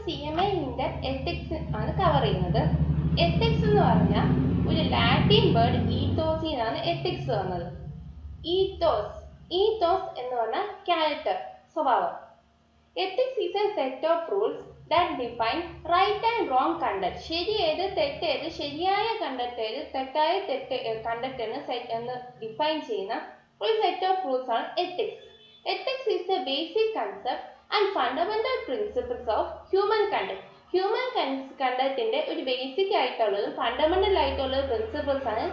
CMA ന്റെ ethics ആണ് cover ചെയ്യുന്നത്. എത്തിക്സ് എന്ന് പറഞ്ഞാൽ ഒരു ലാറ്റിൻ വേർഡ് ഈത്തോസിൽ നിന്നാണ് എത്തിക്സ് വന്നത്. ഈത്തോസ് എന്ന് പറഞ്ഞാൽ ക്യാരക്ടർ, സ്വഭാവം. Ethics is a set of rules that define right and wrong conduct. ശരിയേത് തെറ്റേത്, ശരിയായ കണ്ടക്ട് ഏത്, തെറ്റായ കണ്ടക്ട് എന്ന് ഡിഫൈൻ ചെയ്യുന്ന ഒരു സെറ്റ് ഓഫ് റൂൾസ് ആണ് ethics. Ethics is the basic concept and fundamental principles of human conduct. Human കണ്ടക്റ്റിന്റെ ഒരു basic ആയിട്ടുള്ളതും ഫണ്ടമെന്റൽ ആയിട്ടുള്ള പ്രിൻസിപ്പിൾസ് ആണ്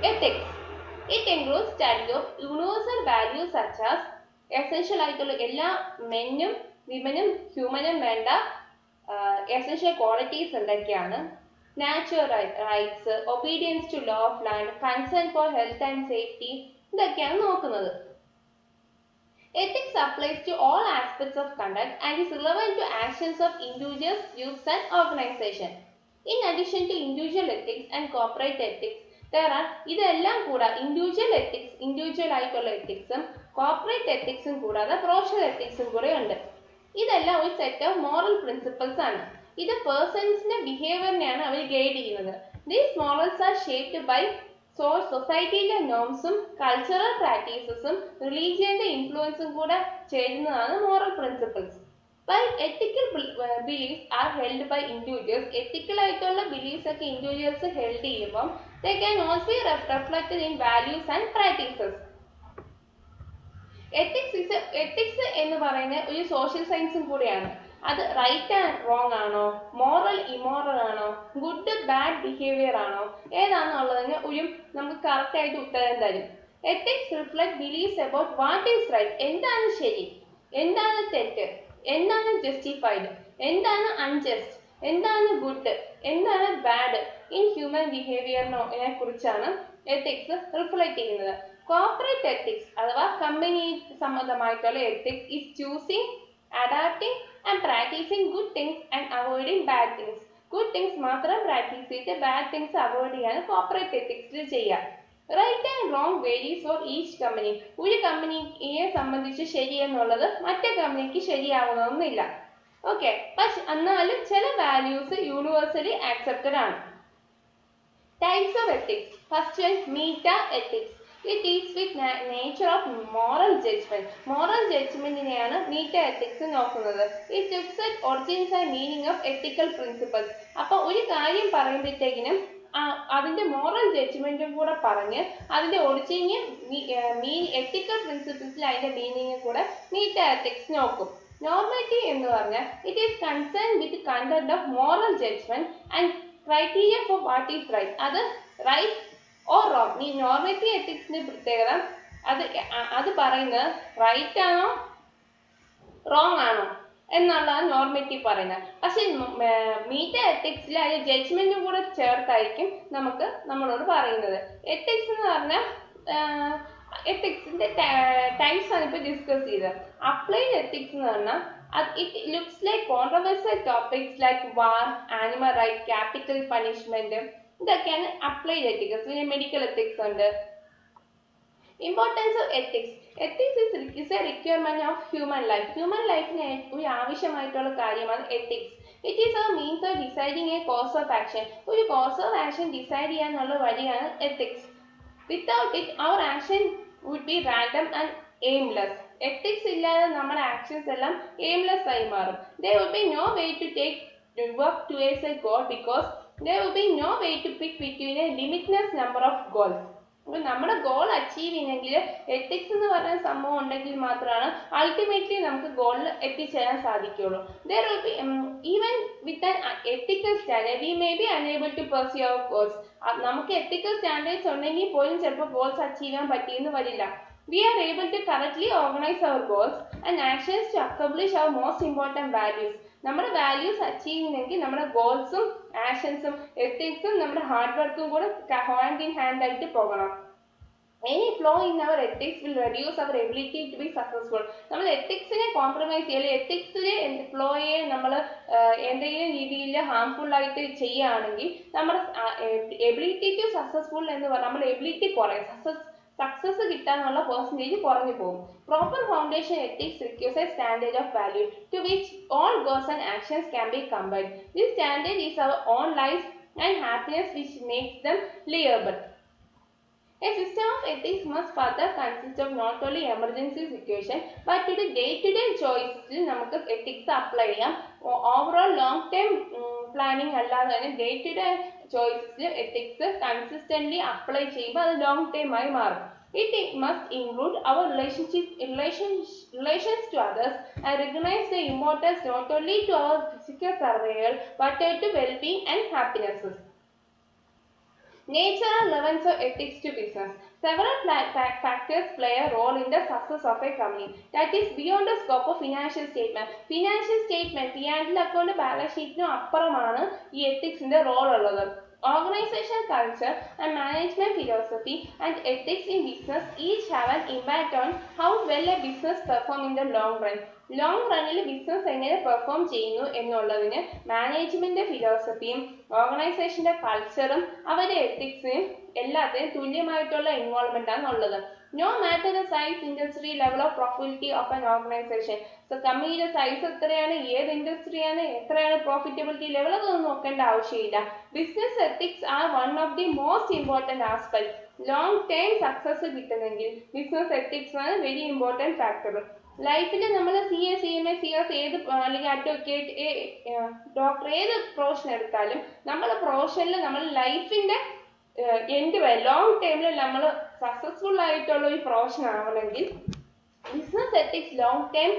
ethics. It includes study of universal values such as essential ആയിട്ടുള്ള എല്ലാ മെന്നും വിമനും ഹ്യൂമനും വേണ്ട എസെൻഷ്യൽ ക്വാളിറ്റീസ് എന്തൊക്കെയാണ്? Natural rights, obedience to law of land, concern for health and safety, ഇതൊക്കെയാണ് നോക്കുന്നത്. Ethics applies to all aspects of conduct and is relevant to actions of individuals, groups and organizations. In addition to individual ethics and corporate ethics, ഇതെല്ലാം കൂടാ individual ethics, individual ആയിട്ടുള്ള എത്തിക്സും corporate എത്തിക്സും കൂടാതെ professional എത്തിക്സും കൂടെ ഉണ്ട്. ഇതെല്ലാം ഒരു സെറ്റ് ഓഫ് മോറൽ പ്രിൻസിപ്പിൾസ് ആണ്. ഇത് പേഴ്സൺസിന്റെ ബിഹേവിയറിനെയാണ് അവർ ഗൈഡ് ചെയ്യുന്നത്. These morals are shaped by സൊസൈറ്റിയിലെ നോംസും കൾച്ചറൽ പ്രാക്ടീസസും റിലീജിയന്റെ ഇൻഫ്ലുവൻസും കൂടെ ചേരുന്നതാണ് moral principles. While ethical beliefs are held by individuals, ethical ആയിട്ടുള്ള beliefs ഒക്കെ individuals held ചെയ്യുമ്പോൾ they can also be reflected in values and practices. Ethics എന്ന് പറയുന്ന ഒരു സോഷ്യൽ സയൻസും കൂടിയാണ്. അത് റൈറ്റ് ആൻഡ് റോങ് ആണോ, മോറൽ ഇമോറൽ ആണോ, ഗുഡ് ബാഡ് ബിഹേവിയർ ആണോ, ഏതാണെന്നുള്ളതിന് ഒരു നമുക്ക് കറക്റ്റ് ആയിട്ട് ഉത്തരം തരും. Ethics reflect beliefs about what is right, എന്താണ് ശരി, എന്താണ് തെറ്റ്, എന്താണ് ജസ്റ്റിഫൈഡ്, എന്താണ് അൺജസ്റ്റ്, എന്താണ് ഗുഡ്, എന്താണ് ബാഡ് ഇൻ ഹ്യൂമൻ ബിഹേവിയറിനെ കുറിച്ചാണ് എത്തിക്സ് റിഫ്ലക്ട് ചെയ്യുന്നത്. കോർപ്പറേറ്റ് എത്തിക്സ് അഥവാ കമ്പനി സംബന്ധമായിട്ടുള്ള ethics is choosing, adapting and practising good things and avoiding bad things. Good things മാത്രം പ്രാക്ടീസ് ചെയ്തിട്ട് ബാഡ് തിങ്സ് അവോയ്ഡ് ചെയ്യാൻ കോർപ്പറേറ്റ് എത്തിക്സിൽ ചെയ്യുക. Right and wrong varies for each company. ഒരു കമ്പനിയെ സംബന്ധിച്ച് ശരിയെന്നുള്ളത് മറ്റേ കമ്പനിക്ക് ശരിയാവുന്നൊന്നുമില്ല. ഓക്കെ, പക്ഷെ എന്നാലും ചില വാല്യൂസ് യൂണിവേഴ്സലി ആക്സെപ്റ്റഡ് ആണ്. Types of ethics. First one meta ethics. It deals with nature of moral judgment. Moral judgmentനെയാണ് മീറ്റാ എത്തിക്സ് നോക്കുന്നത്. It looks at origins and meaning of ethical principles. അപ്പോൾ ഒരു കാര്യം പറയുമ്പോഴത്തേക്കിനും അതിന്റെ മോറൽ ജഡ്ജ്മെന്റും കൂടെ പറഞ്ഞ് അതിന്റെ ഒറിജിനും എത്തിക്കൽ പ്രിൻസിപ്പിൾസിൽ അതിന്റെ മീനിങ്ങും കൂടെ മീറ്റാ എത്തിക്സ് നോക്കും. നോർമേറ്റീവ് എന്ന് പറഞ്ഞാൽ it is concern with content of moral judgment and criteria for what is right. അത് റൈറ്റ് ഓർ റോങ്. ഈ നോർമേറ്റീവ് എത്തിക്സിന്റെ പ്രത്യേകത അത് പറയുന്നത് റൈറ്റ് ആണോ റോങ് ആണോ എന്നുള്ളതാണ് നോർമേറ്റീവ് പറയുന്നത്. പക്ഷെ മീറ്റാ എത്തിക്സിൽ അതിന് ജഡ്ജ്മെന്റും കൂടെ ചേർത്തായിരിക്കും നമ്മളോട് പറയുന്നത്. എത്തിക്സ് എന്ന് പറഞ്ഞാൽ എത്തിക്സിന്റെ ടൈപ്സ് ആണ് ഇപ്പോൾ ഡിസ്കസ് ചെയ്തത്. അപ്ലൈഡ് എത്തിക്സ് എന്ന് പറഞ്ഞാൽ it looks like controversial topics like war, animal right, capital punishment, ഇതൊക്കെയാണ് അപ്ലൈഡ് എത്തിക്സ്. പിന്നെ മെഡിക്കൽ എത്തിക്സ് ഉണ്ട്. Importance of ethics. Ethics is a requirement of human life. Human ലൈഫിന് ഒരു ആവശ്യമായിട്ടുള്ള കാര്യമാണ് ethics. It is a means of deciding a course of action. ഒരു course of action decide ചെയ്യാനുള്ള വഴിയാണ് ethics. Without it our action would be random and aimless. Ethics ഇല്ലാതെ നമ്മുടെ actions എല്ലാം എയിംലെസ് ആയി മാറും. There would be no way to work towards a goal because there would be no way to pick between a limitless number of goals. അപ്പോൾ നമ്മുടെ goal achieve ചെയ്യണമെങ്കിൽ ethics എന്ന് പറയുന്ന സംഭവം ഉണ്ടെങ്കിൽ മാത്രമാണ് അൾട്ടിമേറ്റ്ലി നമുക്ക് ഗോളിൽ എത്തിച്ചേരാൻ സാധിക്കുകയുള്ളൂ. There will be even with an ethical standard we may be unable to pursue our goals. നമുക്ക് എത്തിക്കൽ സ്റ്റാൻഡേർഡ്സ് ഉണ്ടെങ്കിൽ പോലും ചിലപ്പോൾ ഗോൾസ് അച്ചീവ് ചെയ്യാൻ പറ്റിയെന്ന് വരില്ല. We are able to correctly organize our goals and actions to accomplish our most important values. നമ്മുടെ values achieve ചെയ്യണമെങ്കിൽ നമ്മുടെ ഗോൾസും ആക്ഷൻസും എത്തിക്സും നമ്മുടെ ഹാർഡ് വർക്കും കൂടെ ഹാൻഡ് ഇൻ ഹാൻഡ് ആയിട്ട് പോകണം. Any flaw in our ethics will reduce our ability to be successful. നമ്മൾ എത്തിക്സിനെ compromise ചെയ്യല്, എത്തിക്സിലെ ഫ്ലോയെ നമ്മൾ എന്തെങ്കിലും രീതിയിൽ ഹാംഫുൾ ആയിട്ട് ചെയ്യുകയാണെങ്കിൽ നമ്മുടെ എബിലിറ്റി ടു സക്സസ്ഫുൾ എന്ന് പറഞ്ഞാൽ നമ്മുടെ എബിലിറ്റി കുറയും. സക്സസ് കിട്ടാനുള്ള പെർസെൻറ്റേജ് കുറഞ്ഞു പോകും. Proper foundation ethics requires a standard of value to which all goals and actions can be combined. This standard is our own life and happiness which makes them livable. A system of ethics must further consist of not only emergency situation but to the day-to-day choices നമുക്ക് ethics apply ചെയ്യാം. Overall long term planning അല്ലാതെ തന്നെ day-to-day choices ethics consistently apply ചെയ്യുമ്പോൾ അത് long term ആയി മാറും. It must include our relations to others and recognize the importance not only to our physical survival but to well-being and happiness. Nature and relevance of ethics to business. Several factors play a role in the success of a company that is beyond the scope of financial statement. Financial statement, P&L account, balance sheet അപ്പുറമാണ് ഈ ethicsന്റെ role ഉള്ളത്. Organization culture and management philosophy and ethics in business each have an impact on how well a business perform in the long run. Long റണ്ണിൽ business എങ്ങനെ perform ചെയ്യുന്നു എന്നുള്ളതിന് management ഫിലോസഫിയും ഓർഗനൈസേഷന്റെ കൾച്ചറും അവരുടെ എത്തിക്സിനും എല്ലാത്തിനും തുല്യമായിട്ടുള്ള ഇൻവോൾവ്മെന്റ് ആണ് ഉള്ളത്. No matter the size, industry, level of profitability of an organisation. So കമ്പനിയുടെ സൈസ് എത്രയാണ്, ഏത് ഇൻഡസ്ട്രിയാണ്, എത്രയാണ് പ്രോഫിറ്റബിലിറ്റി ലെവൽ, അതൊന്നും നോക്കേണ്ട ആവശ്യമില്ല. Business ethics are one of the most important aspect. Long term success കിട്ടുന്നെങ്കിൽ ബിസിനസ് എത്തിക്സ് ആണ് വെരി ഇമ്പോർട്ടൻറ്റ് ഫാക്ടർ. ലൈഫിൽ നമ്മൾ CA, CMA, CS ഏത് അല്ലെങ്കിൽ അഡ്വക്കേറ്റ്, ഡോക്ടർ ഏത് പ്രൊഫഷൻ എടുത്താലും നമ്മൾ പ്രൊഫഷനിൽ നമ്മൾ ലൈഫിന്റെ എൻഡ് വരെ ലോങ് ടൈമിൽ നമ്മൾ സക്സസ്ഫുൾ ആയിട്ടുള്ള ഒരു പ്രൊഫഷൻ ആവണമെങ്കിൽ ബിസിനസ് എത്തിക്സ് ലോങ് ടൈം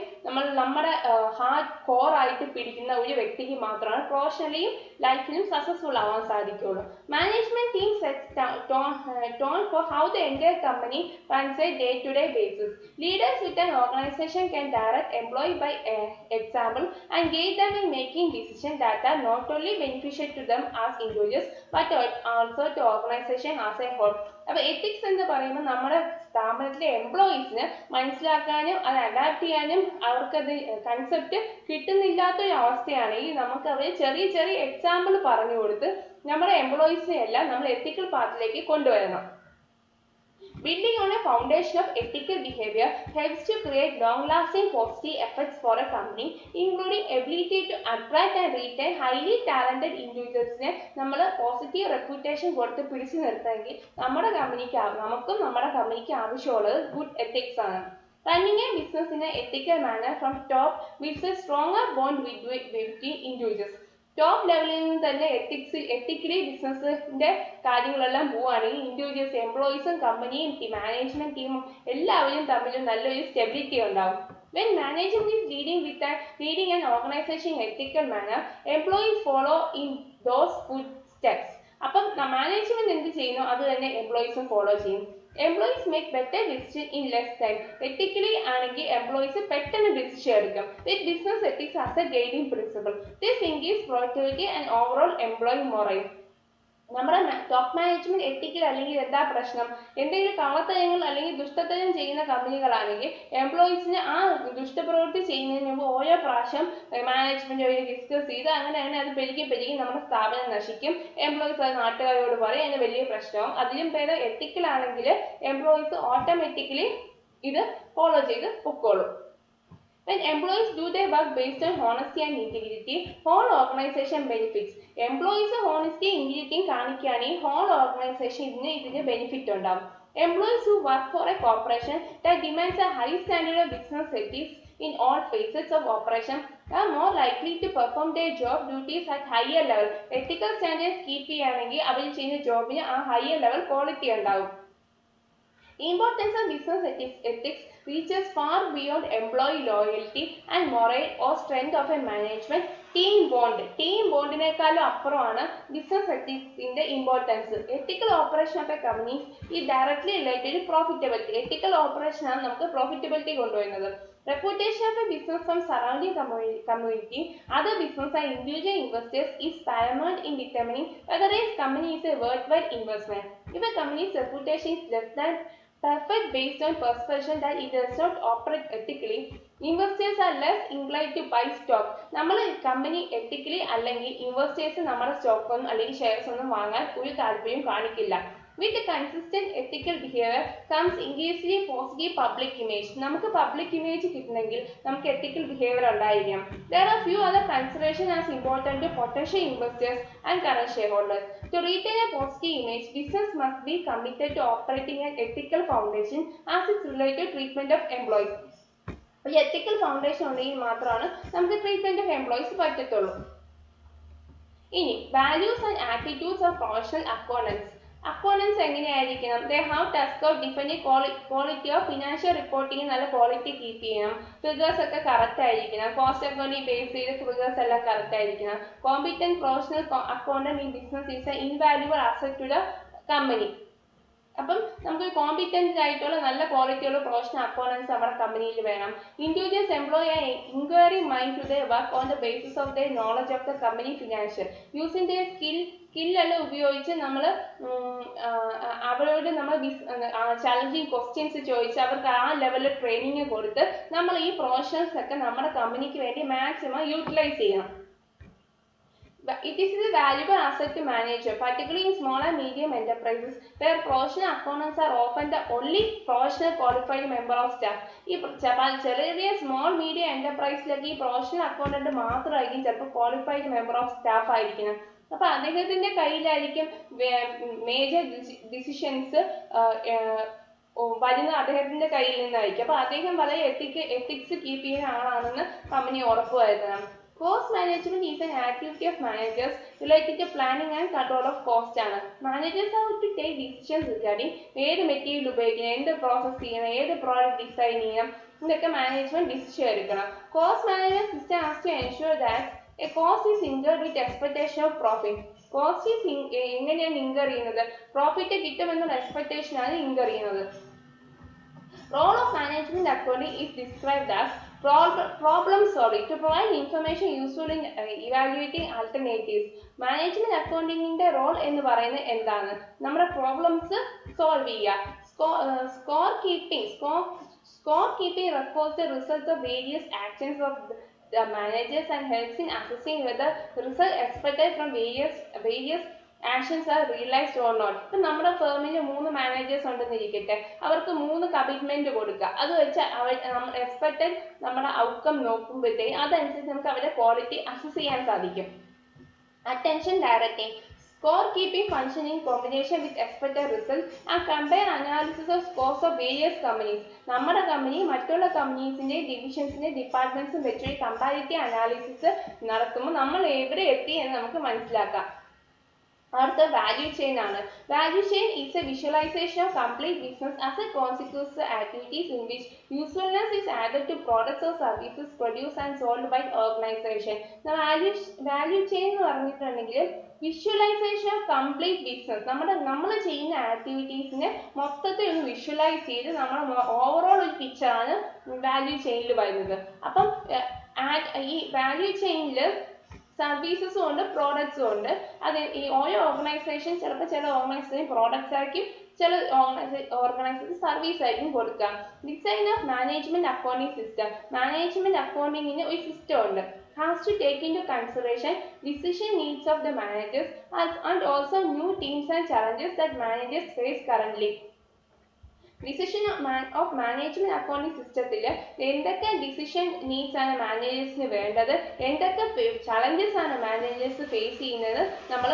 നമ്മുടെ ഹാർഡ് കോർ ആയിട്ട് പിടിക്കുന്ന ഒരു വ്യക്തിക്ക് മാത്രമാണ് പ്രൊഫഷണലിയും ലൈഫിലും സക്സസ്ഫുൾ ആവാൻ സാധിക്കുള്ളൂ. Management team sets tone for how the entire company runs a day to day basis. Leaders with an organization can direct employees by example and guide them in making decisions that are not only beneficial to them as individuals but also to organization as a whole. അപ്പോൾ ethics എന്ന് പറയുമ്പോൾ നമ്മുടെ സ്ഥാപനത്തിലെ എംപ്ലോയീസിന് മനസ്സിലാക്കാനും അത് adapt ചെയ്യാനും അവർക്കത് concept കിട്ടുന്നില്ലാത്തൊരു അവസ്ഥയാണെങ്കിൽ നമുക്ക് അവരെ ചെറിയ ചെറിയ എക്സാമ്പിൾ പറഞ്ഞു കൊടുത്ത് നമ്മുടെ എംപ്ലോയീസിനെ എല്ലാം നമ്മൾ എത്തിക്കൽ പാത്തിലേക്ക് കൊണ്ടുവരണം. Building on a foundation of ethical behavior helps to create long-lasting positive effects for a company, including ability to attract and retain highly talented individuals. നമ്മൾ പോസിറ്റീവ് റെപ്യൂട്ടേഷൻ കൊടുത്ത് പിടിച്ചു നിർത്തണമെങ്കിൽ നമുക്കും നമ്മുടെ കമ്പനിക്ക് ആവശ്യമുള്ളത് ഗുഡ് എത്തിക്സ് ആണ്. Running a business in an ethical manner from top builds a stronger bond between individuals. Top ലെവലിൽ നിന്ന് തന്നെ എത്തിക്കലി ബിസിനസിന്റെ കാര്യങ്ങളെല്ലാം പോവുകയാണെങ്കിൽ ഇൻഡിവിജ്വൽസ്, എംപ്ലോയീസും കമ്പനിയും മാനേജ്മെന്റ് ടീമും എല്ലാവരും തമ്മിൽ നല്ലൊരു സ്റ്റെബിലിറ്റി ഉണ്ടാവും. When management is leading an organization in ethical manner, employees follow in those footsteps. അപ്പം മാനേജ്മെന്റ് എന്ത് ചെയ്യുന്നു അത് തന്നെ എംപ്ലോയീസും ഫോളോ ചെയ്യും. Employees make better decisions in less time. Ethically ആണെങ്കിൽ എംപ്ലോയീസ് പെട്ടെന്ന് ഡിസിഷൻ എടുക്കും. With business ethics as a guiding principle, this increases productivity and overall employee morale. നമ്മുടെ ടോപ്പ് മാനേജ്മെന്റ് എത്തിക്കൽ അല്ലെങ്കിൽ എന്താ പ്രശ്നം, എന്തെങ്കിലും കള്ളത്തരങ്ങൾ അല്ലെങ്കിൽ ദുഷ്ടത്തരം ചെയ്യുന്ന കമ്പനികളാണെങ്കിൽ എംപ്ലോയീസിന് ആ ദുഷ്ടപ്രവൃത്തി ചെയ്യുന്നതിന് മുമ്പ് ഓരോ പ്രാവശ്യം മാനേജ്മെന്റ് ഡിസ്കസ് ചെയ്ത് അങ്ങനെ അത് പെരുകി നമ്മുടെ സ്ഥാപനം നശിക്കും. എംപ്ലോയീസ് അത് നാട്ടുകാരോട് പറയും, അതിന് വലിയ പ്രശ്നവും. അതിലും ഭേദം എത്തിക്കലാണെങ്കിൽ എംപ്ലോയീസ് ഓട്ടോമാറ്റിക്കലി ഇത് ഫോളോ ചെയ്ത് പൊക്കോളും. When employees do their work based on honesty and integrity, whole organization benefits. Employees honesty integrity കാണിക്കുകയാണെങ്കിൽ whole organization ഇതിന് benefit ഉണ്ടാവും. Employees who work for a corporation that demands a high standard of business ethics in all phases of operation are more likely to perform their job duties at higher level. Ethical standards keep ചെയ്യുകയാണെങ്കിൽ അവർ ചെയ്യുന്ന ജോബിന് ആ higher level quality ഉണ്ടാവും. Importance of business ethics reaches far beyond employee loyalty and morale or strength of a management. Team bondinekkalum appuramana business ethics inde importance. Ethical operation of a company is directly related to profitability. Ethical operation aanu namukku profitability konduvarunathu. Reputation of a business from surrounding community, other business and individual investors is paramount in determining whether a company is a worthwhile investment. If a company's reputation is less than perfect based on perception that it does not operate ethically, investors are less inclined to buy stock. നമ്മൾ company ethically അല്ലെങ്കിൽ investors നമ്മുടെ stock ഒന്നും അല്ലെങ്കിൽ shares ഒന്നും വാങ്ങാൻ ഒരു താല്പര്യം കാണിക്കില്ല. With consistent ethical behavior comes increasingly positive public image. നമുക്ക് public image കിട്ടണമെങ്കിൽ നമുക്ക് ethical behavior ഉണ്ടായിരിക്കണം. There are few other considerations as important to potential investors and current shareholders. To retain a positive image, business must be committed to operating an ethical foundation as its related treatment of employees. ഒരു ethical foundation ഉണ്ടെങ്കിൽ മാത്രമാണ് നമുക്ക് treatment of employees പറ്റത്തുള്ളൂ. ഇനി values and attitudes of professional accountants. Accountants എങ്ങനെയായിരിക്കണം? They have task of defining quality of financial reporting, നല്ല quality keep ചെയ്യണം. Figures ഒക്കെ correct ആയിരിക്കണം. Cost accounting base ചെയ്ത് figures എല്ലാം correct ആയിരിക്കണം. Competent professional accountant in business is an invaluable asset to the company. അപ്പം നമുക്ക് കോമ്പിറ്റന്റ് ആയിട്ടുള്ള നല്ല ക്വാളിറ്റിയുള്ള പ്രൊഫഷണൽ അക്കൗണ്ടൻസ് നമ്മുടെ കമ്പനിയിൽ വേണം. Individuals employ an inquiry mind to the work on the basis of the knowledge of the company financial. Using the സ്കില്ലെല്ലാം ഉപയോഗിച്ച് നമ്മൾ അവരോട് നമ്മൾ ചാലഞ്ചിങ് ക്വസ്റ്റ്യൻസ് ചോദിച്ച് അവർക്ക് ആ ലെവലിൽ ട്രെയിനിങ് കൊടുത്ത് നമ്മൾ ഈ പ്രൊഫഷണൽസ് ഒക്കെ നമ്മുടെ കമ്പനിക്ക് വേണ്ടി മാക്സിമം യൂട്ടിലൈസ് ചെയ്യണം. It is a valuable asset to manager, particularly in small and medium enterprises, where professional accountants are often the only professional qualified member of staff. ഈ ചെറിയ സ്മോൾ മീഡിയം എന്റർപ്രൈസിലൊക്കെ ഈ പ്രൊഫഷണൽ അക്കൗണ്ടന്റ് മാത്രമായിരിക്കും ചിലപ്പോൾ qualified member of staff ആയിരിക്കണം. അപ്പൊ അദ്ദേഹത്തിന്റെ കയ്യിലായിരിക്കും major decisions വരുന്ന അദ്ദേഹത്തിന്റെ കയ്യിൽ നിന്നായിരിക്കും. അപ്പൊ അദ്ദേഹം വളരെ എത്തിക്സ് കീപ്പ് ചെയ്യുന്ന ആളാണെന്ന് കമ്പനി ഉറപ്പുവരുത്തണം. Cost management is an activity of managers related to planning and control of cost ആണ്. Managers have to take decisions regarding ഏത് മെറ്റീരിയൽ ഉപയോഗിക്കണം, എന്ത് പ്രോസസ് ചെയ്യണം, ഏത് പ്രോഡക്റ്റ് ഡിസൈൻ ചെയ്യണം, ഇതൊക്കെ മാനേജ്മെന്റ് ഡിസിഷൻ എടുക്കണം. Cost management system has to ensure that a cost is incurred with expectation of profit. Cost is എങ്ങനെയാണ് ഇൻകർ ചെയ്യുന്നത്? പ്രോഫിറ്റ് കിട്ടുമെന്നുള്ള എക്സ്പെക്ടേഷൻ ആണ് ഇൻകർ ചെയ്യുന്നത്. Role of management accounting is described as problem solving to provide information useful in evaluating alternatives. Management accounting ന്റെ role എന്ന് പറയുന്നത് എന്താണ്? നമ്മുടെ പ്രോബ്ലംസ് സോൾവ് ചെയ്യുക. Score keeping records the results of various actions of the managers and helps in assessing whether the result expected from various actions are realised or not. ഇപ്പം നമ്മുടെ ഫേമിൽ 3 managers ഉണ്ടെന്നിരിക്കട്ടെ, അവർക്ക് 3 കമ്മിറ്റ്മെന്റ് കൊടുക്കുക. അത് വെച്ച് എക്സ്പെക്റ്റഡ് നമ്മുടെ outcome നോക്കുമ്പോഴത്തേക്കും അതനുസരിച്ച് നമുക്ക് അവരുടെ ക്വാളിറ്റി അസസ് ചെയ്യാൻ സാധിക്കും. Attention directing score keeping function in combination with expected results and compare analysis of scores of various companies. നമ്മുടെ കമ്പനി മറ്റുള്ള കമ്പനീസിന്റെ ഡിവിഷൻസിന്റെ ഡിപ്പാർട്ട്മെന്റ്സും വെച്ച് കമ്പാരിറ്റീവ് അനാലിസിസ് നടത്തുമ്പോൾ നമ്മൾ എവിടെ എത്തി എന്ന് നമുക്ക് മനസ്സിലാക്കാം. അടുത്ത വാല്യൂ ചെയിൻ ആണ്. Value chain is a visualization of complete business as a consequence of activities in which usefulness is added to products or services produced and sold by organization. Value chain എന്ന് പറഞ്ഞിട്ടുണ്ടെങ്കിൽ visualisation of complete business. നമ്മൾ ചെയ്യുന്ന ആക്ടിവിറ്റീസിനെ മൊത്തത്തിൽ ഒന്ന് visualise ചെയ്ത് നമ്മൾ overall ഒരു പിക്ചറാണ് value ചെയിനിൽ വരുന്നത്. അപ്പം ഈ വാല്യൂ ചെയിനിൽ സർവീസസും ഉണ്ട്, പ്രോഡക്ട്സും ഉണ്ട്. അത് ഈ ഓരോ ഓർഗനൈസേഷൻ ചിലപ്പോൾ ചില ഓർഗനൈസേഷൻ പ്രോഡക്ട്സ് ആയിരിക്കും, ചില ഓർഗനൈസേഷൻ സർവീസ് ആയിരിക്കും കൊടുക്കുക. Design of management accounting system. Management അക്കൗണ്ടിങ്ങിന് ഒരു സിസ്റ്റം ഉണ്ട്. Has to take into consideration decision needs of the managers and also new teams and challenges that managers face currently. Decision of management accounting systemത്തിൽ എന്തൊക്കെ decision needs ആണ് മാനേജേഴ്സിന് വേണ്ടത്, എന്തൊക്കെ challenges ആണ് managers face ചെയ്യുന്നത് നമ്മൾ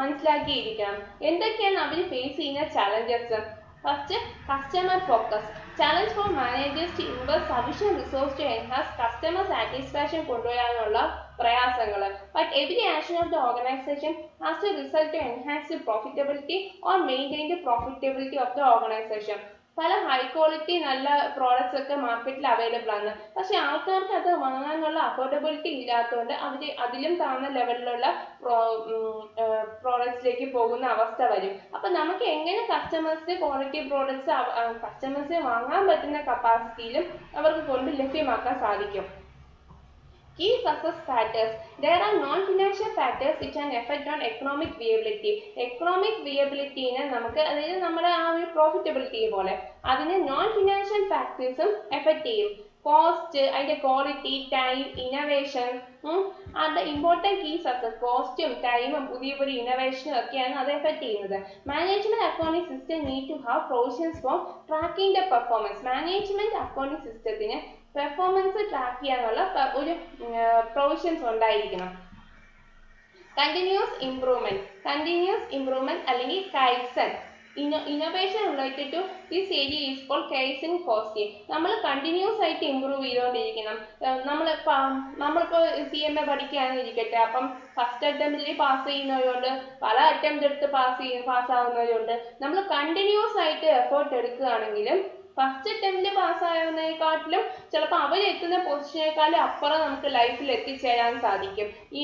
മനസ്സിലാക്കിയിരിക്കണം. എന്തൊക്കെയാണ് അവർ ഫേസ് ചെയ്യുന്ന challenges? First, customer focus. Challenge for managers to invest sufficient resource to enhance customer satisfaction കൊണ്ടുവരാനുള്ള പ്രയാസങ്ങൾ. But every action of the organization has to result to enhance the profitability or maintain the profitability of the organization. പല high quality നല്ല products ഒക്കെ മാർക്കറ്റിൽ available ആണ്. പക്ഷെ ആൾക്കാർക്ക് അത് വാങ്ങാനുള്ള അഫോർഡബിലിറ്റി ഇല്ലാത്തതുകൊണ്ട് അവർ അതിലും താഴ്ന്ന ലെവലിലുള്ള പ്രോഡക്ട്സിലേക്ക് പോകുന്ന അവസ്ഥ വരും. അപ്പൊ നമുക്ക് എങ്ങനെ കസ്റ്റമേഴ്സിന് ക്വാളിറ്റി പ്രോഡക്ട്സ് കസ്റ്റമേഴ്സിന് വാങ്ങാൻ പറ്റുന്ന കപ്പാസിറ്റിയിലും അവർക്ക് കൊണ്ട് ലഭ്യമാക്കാൻ സാധിക്കും. Key success factors. There are non-financial factors which can affect on economic viability. Economic viability നെ നമുക്ക് അതായത് നമ്മുടെ ആ ഒരു പ്രോഫിറ്റബിലിറ്റി പോലെ അതിനെ നോൺ ഫിനാൻഷ്യൽ ഫാക്ടേഴ്സും എഫക്ട് ചെയ്യും. കോസ്റ്റ്, അതിന്റെ quality, time, innovation are the important key success. കോസ്റ്റും ടൈമും പുതിയ പുതിയ ഇന്നോവേഷനും ഒക്കെയാണ് അത് എഫക്ട് ചെയ്യുന്നത്. Management accounting system need to have provisions for tracking the performance. Management accounting സിസ്റ്റത്തിന് പെർഫോമൻസ് ട്രാക്ക് ചെയ്യാനുള്ള ഒരു പ്രൊവിഷൻസ് ഉണ്ടായിരിക്കണം. കണ്ടിന്യൂസ് ഇംപ്രൂവ്മെന്റ് അല്ലെങ്കിൽ kaizen. Innovation related to this area is called kaizen costing. നമ്മൾ കണ്ടിന്യൂസ് ആയിട്ട് ഇമ്പ്രൂവ് ചെയ്തുകൊണ്ടിരിക്കണം. നമ്മളിപ്പോൾ CMA പഠിക്കുകയാണെന്ന് ഇരിക്കട്ടെ, അപ്പം ഫസ്റ്റ് അറ്റംപ്റ്റിൽ പാസ് ചെയ്യുന്നവരുണ്ട്, പല അറ്റംപ്റ്റ് എടുത്ത് പാസ്സാവുന്നവരുണ്ട്. നമ്മൾ കണ്ടിന്യൂസ് ആയിട്ട് എഫേർട്ട് എടുക്കുകയാണെങ്കിലും ഫസ്റ്റ് അറ്റംപ്റ്റിൽ പാസ്സാവുന്നതിനെക്കാട്ടിലും ചിലപ്പോൾ അവരെത്തുന്ന പൊസിഷനേക്കാളും അപ്പുറം നമുക്ക് ലൈഫിൽ എത്തിച്ചേരാൻ സാധിക്കും. ഈ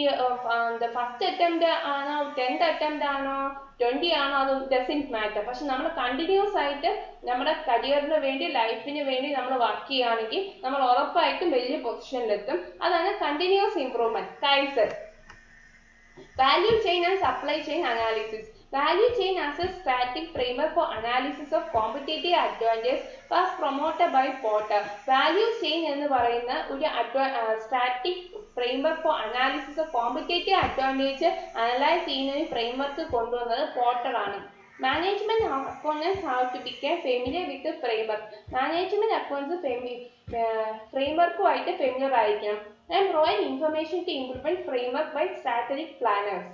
ഫസ്റ്റ് അറ്റംപ്റ്റ് ആണോ 10th അറ്റംപ്റ്റ് ആണോ 20 ആണോ അത് ഡസൻറ്റ് മാറ്റർ. പക്ഷെ നമ്മൾ കണ്ടിന്യൂസ് ആയിട്ട് നമ്മുടെ കരിയറിന് വേണ്ടി ലൈഫിന് വേണ്ടി നമ്മൾ വർക്ക് ചെയ്യുകയാണെങ്കിൽ നമ്മൾ ഉറപ്പായിട്ടും വലിയ പൊസിഷനിലെത്തും. അതാണ് continuous improvement. Kaiser. Value chain and supply chain analysis. Value chain as a static framework for analysis of competitive advantage was promoted by Porter. Value chain എന്ന് പറയുന്ന ഒരു static framework for analysis of competitive advantage analyze ചെയ്യുന്ന ഒരു framework കൊണ്ടുവന്നത് Porter ആണ്. Management accountants have to become familiar with the framework. Management accounts ഫ്രെയിംവർക്കുമായിട്ട് familiar ആയിരിക്കണം. And provide information to implement framework by strategic planners.